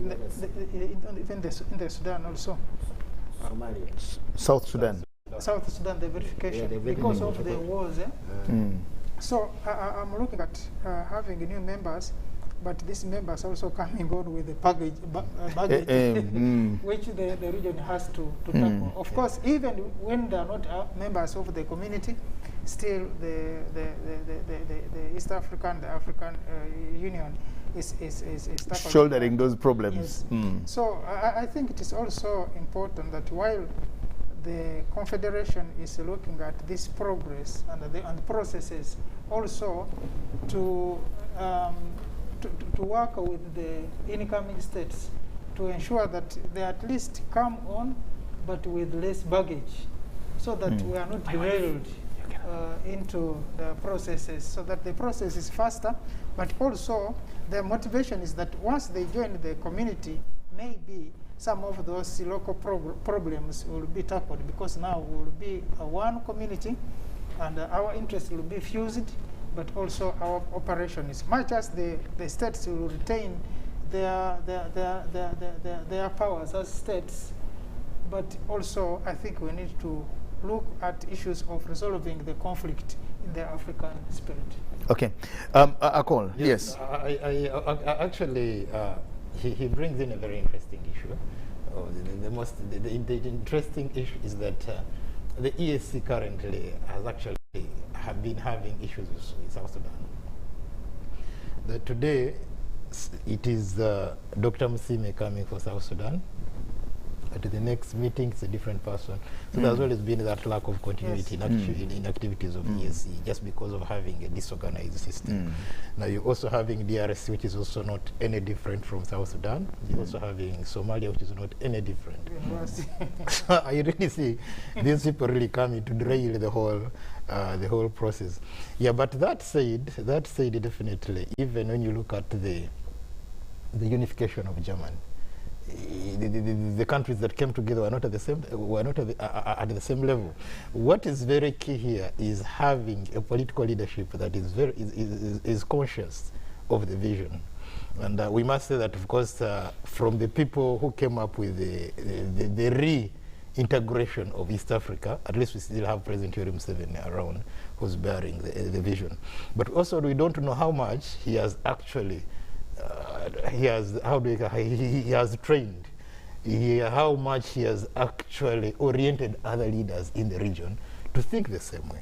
Even in the Sudan also. South Sudan. South Sudan, the verification, because of the wars. So I'm looking at having new members, but these members also coming on with the baggage which the region has to tackle. Of course, even when they are not members of the community, still the East African, the African Union is shouldering those problems. Yes. So I think it is also important that while the Confederation is looking at this progress and processes, also to work with the incoming states to ensure that they at least come on, but with less baggage, so that we are not derailed into the processes, so that the process is faster. But also, the motivation is that once they join the community, maybe some of those local problems will be tackled, because now we will be one community, and our interests will be fused, but also our operation is much as the states will retain their powers as states, but also I think we need to look at issues of resolving the conflict in the African spirit. Okay, Akol, yes. Actually, he brings in a very interesting issue. The interesting issue is that the ESC currently has actually been having issues with South Sudan. Today, it is Dr. Msime coming for South Sudan, At the next meeting, it's a different person. So there's always been that lack of continuity in activities of ESC, just because of having a disorganized system. Now you're also having DRC, which is also not any different from South Sudan. You're also having Somalia, which is not any different. So I really see these people really coming to derail the whole process. Yeah, but that said, definitely, even when you look at the unification of Germany, the countries that came together were not at the same level. What is very key here is having a political leadership that is conscious of the vision. And we must say that, of course, from the people who came up with the reintegration of East Africa, at least we still have President Yoweri Museveni around who's bearing the vision. But also we don't know how much he has actually he has trained, how much he has actually oriented other leaders in the region to think the same way.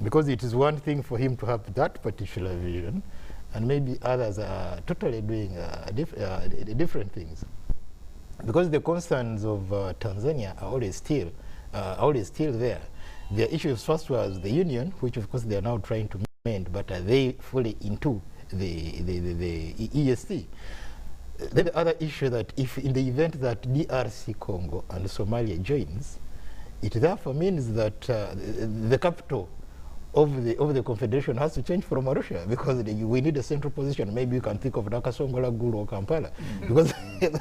Because it is one thing for him to have that particular vision, and maybe others are totally doing different things. Because the concerns of Tanzania are always still there. Their issues first was the union, which of course they are now trying to mend, but are they fully into the ESC? Then the other issue that if in the event that DRC Congo and Somalia joins, it therefore means that the capital of the Confederation has to change from Arusha, because we need a central position. Maybe you can think of Nakasongola, Gulu, or Kampala, because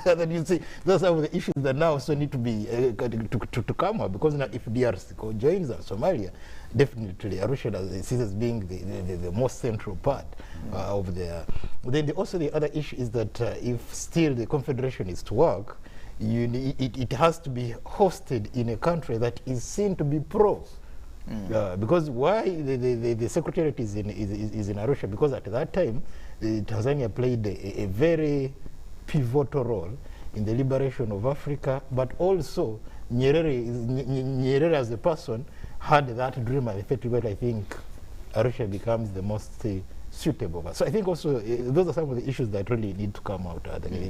then you see those are the issues that now also need to be to come up. Because now if DRC joins Somalia, definitely Arusha is as being the most central part of the. Then also the other issue is that if still the Confederation is to work, it has to be hosted in a country that is seen to be pro. Because why the secretariat is in Arusha? Because at that time, Tanzania played a very pivotal role in the liberation of Africa, but also Nyerere as a person had that dream, and effectively I think Arusha becomes the most suitable. So I think also those are some of the issues that really need to come out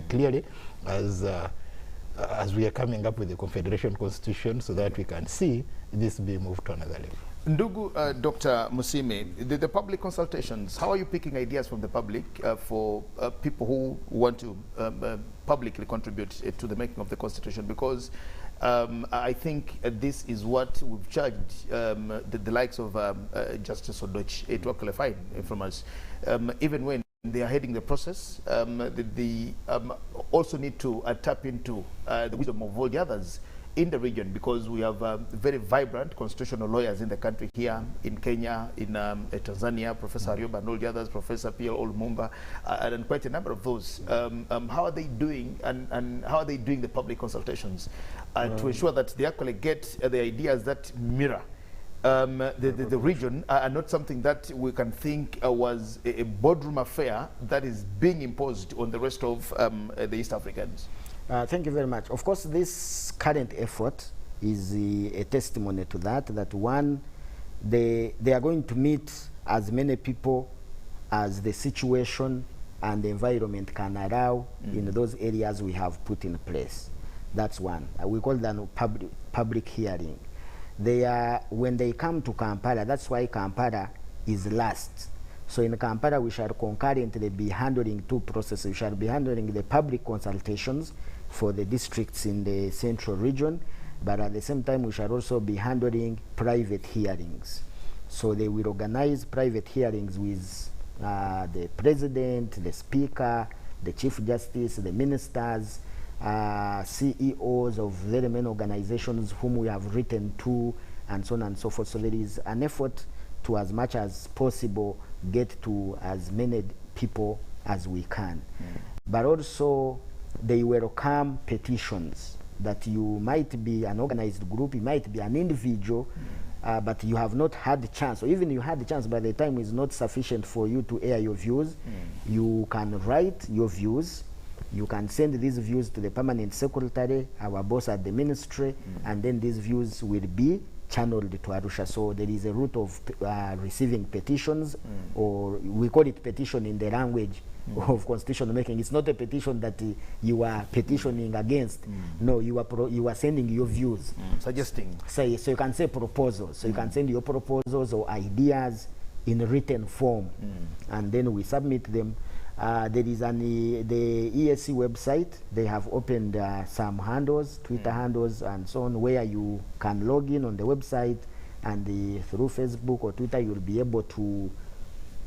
clearly as we are coming up with the Confederation Constitution, so that we can see this being moved to another level. Ndugu Dr. Musime, the public consultations, how are you picking ideas from the public for people who want to publicly contribute to the making of the Constitution? Because I think this is what we've charged the likes of Justice Odoch to qualify from us. Even when they are heading the process, they also need to tap into the wisdom of all the others in the region, because we have very vibrant constitutional lawyers in the country here, in Kenya, in Tanzania, Professor Arioba and all the others, Professor P.L. Olumumba, and quite a number of those. How are they doing, and how are they doing the public consultations to ensure that they actually get the ideas that mirror the region, and not something that we can think was a boardroom affair that is being imposed on the rest of the East Africans? Thank you very much. Of course, this current effort is a testimony to that one, they are going to meet as many people as the situation and the environment can allow in those areas we have put in place. That's one. We call them public hearing. They are, when they come to Kampala, that's why Kampala is last. So in Kampala, we shall concurrently be handling two processes. We shall be handling the public consultations for the districts in the central region, but at the same time, we shall also be handling private hearings. So they will organize private hearings with the president, the speaker, the chief justice, the ministers, CEOs of very many organizations whom we have written to, and so on and so forth. So there is an effort to, as much as possible, get to as many people as we can. But also, they welcome petitions, that you might be an organized group, you might be an individual, but you have not had the chance, or even you had the chance, but the time is not sufficient for you to air your views. You can write your views. You can send these views to the permanent secretary, our boss at the ministry, and then these views will be channeled to Arusha. So there is a route of receiving petitions, or we call it petition in the language of constitution making. It's not a petition that you are petitioning against. No, you are sending your views. Suggesting. So you can say proposals. So you can send your proposals or ideas in written form, and then we submit them. There is the ESC website. They have opened some handles, Twitter handles and so on, where you can log in on the website, and through Facebook or Twitter you'll be able to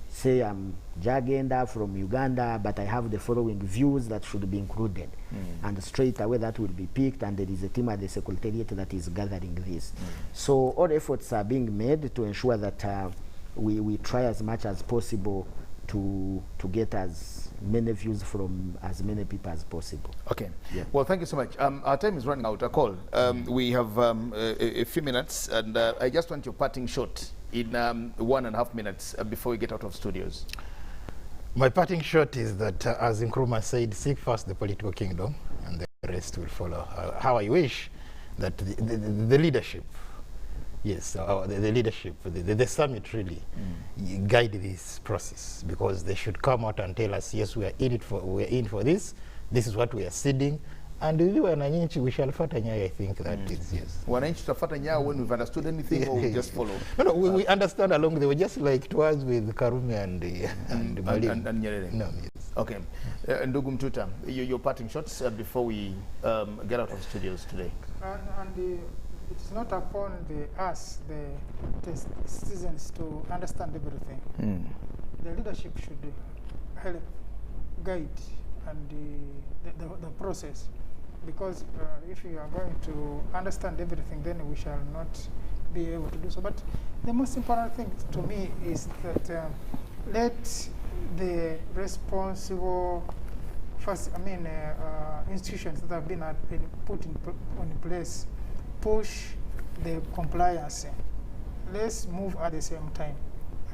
say, I'm Jagenda from Uganda, but I have the following views that should be included. And straight away that will be picked, and there is a team at the Secretariat that is gathering this. So all efforts are being made to ensure that we try as much as possible to get as many views from as many people as possible. Okay. Yeah. Well, thank you so much. Our time is running out. A call. We have a few minutes, and I just want your parting shot in 1.5 minutes before we get out of studios. My parting shot is that, as Nkrumah said, seek first the political kingdom, and the rest will follow. How I wish that the leadership, yes, the leadership, the summit really guide this process, because they should come out and tell us, yes, we are in for this. This is what we are seeding. And we shall fata nyayo, I think that is, yes. Wananchi tutafata nyayo when we've understood anything, or we just follow? No, we understand along the way, just like it was with Karume and Nyerere. No, yes. Okay. Ndugu Mtuta, your parting shots before we get out of studios today. It is not upon us, the citizens, to understand everything. The leadership should help guide and the process. Because if you are going to understand everything, then we shall not be able to do so. But the most important thing to me is that let the responsible institutions that have been put in place push the compliance. Let's move at the same time.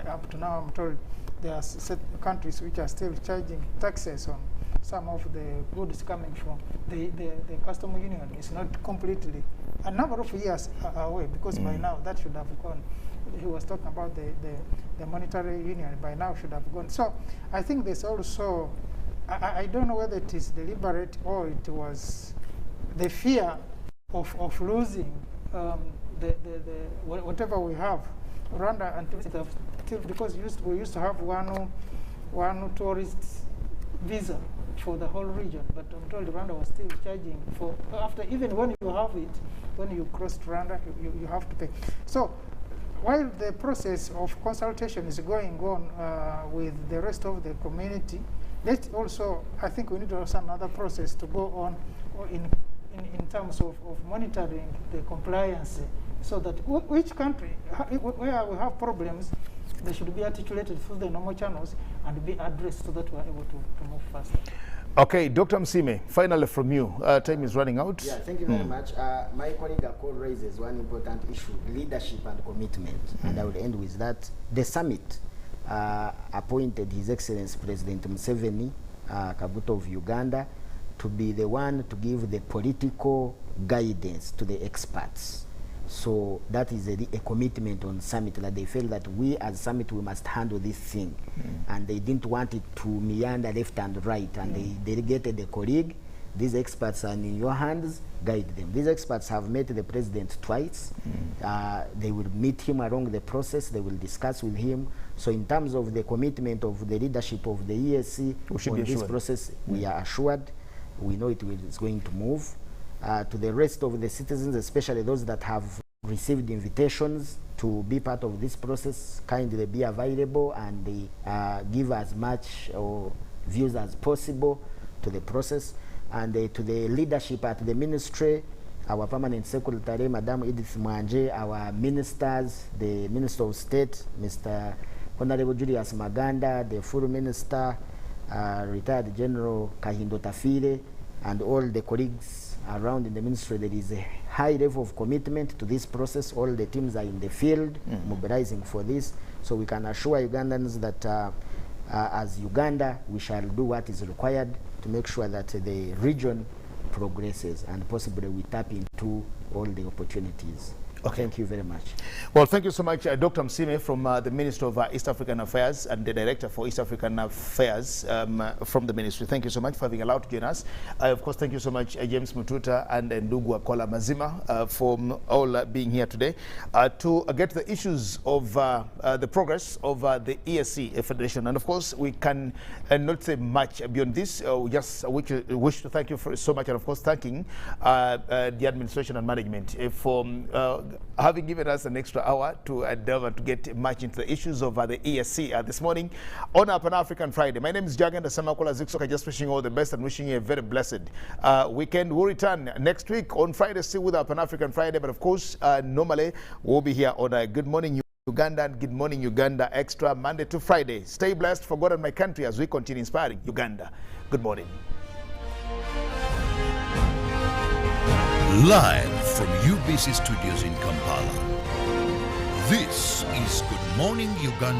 Up to now, I'm told there are certain countries which are still charging taxes on some of the goods coming from the customs union. Is not completely a number of years away, because by now that should have gone. He was talking about the monetary union. By now should have gone. So I think there's also, I don't know whether it is deliberate or it was the fear of losing whatever we have. Rwanda, until because we used to have one tourist visa for the whole region, but I'm told Rwanda was still charging for, after, even when you have it, when you cross Rwanda, you have to pay. So while the process of consultation is going on with the rest of the community, let also, I think we need also another process to go on in terms of monitoring the compliance, so that which country, where we have problems, they should be articulated through the normal channels and be addressed, so that we're able to move faster. Okay, Dr. Msime, finally from you. Time is running out. Yeah, thank you very much. My colleague Akol raises one important issue, leadership and commitment. And I will end with that. The summit appointed His Excellency President Museveni, Kaguta of Uganda, to be the one to give the political guidance to the experts. So that is a commitment on summit, that they felt that we as summit, we must handle this thing. And they didn't want it to meander left and right, and they delegated a colleague. These experts are in your hands, guide them. These experts have met the president twice. They will meet him along the process, they will discuss with him. So in terms of the commitment of the leadership of the ESC on this process, we are assured. We know it's going to move. To the rest of the citizens, especially those that have received invitations to be part of this process, kindly be available and give as much views as possible to the process. And to the leadership at the ministry, our permanent secretary, Madam Edith Mwanje, our ministers, the Minister of State, Mr. Honorable Julius Maganda, the full minister, retired General Kahindo Tafire, and all the colleagues around in the ministry. There is a high level of commitment to this process. All the teams are in the field mobilizing for this. So we can assure Ugandans that as Uganda, we shall do what is required to make sure that the region progresses, and possibly we tap into all the opportunities. Okay. Thank you very much. Well, thank you so much, Dr. Msime from the Minister of East African Affairs and the Director for East African Affairs from the Ministry. Thank you so much for having allowed to join us. Of course, thank you so much, James Mututa and Ndugu Akola Mazima for all being here today to get the issues of the progress of the ESC Federation. And of course, we can not say much beyond this. We just wish to thank you for so much, and of course, thanking the administration and management for having given us an extra hour to endeavor to get much into the issues of the ESC this morning on our Pan-African Friday. My name is Jaganda Samakola Ziksoka, just wishing you all the best and wishing you a very blessed weekend. We'll return next week on Friday still with our Pan-African Friday, but of course, normally we'll be here on Good Morning Uganda and Good Morning Uganda Extra Monday to Friday. Stay blessed for God and my country as we continue inspiring Uganda. Good morning. Live from UBC Studios in Kampala, this is Good Morning Uganda.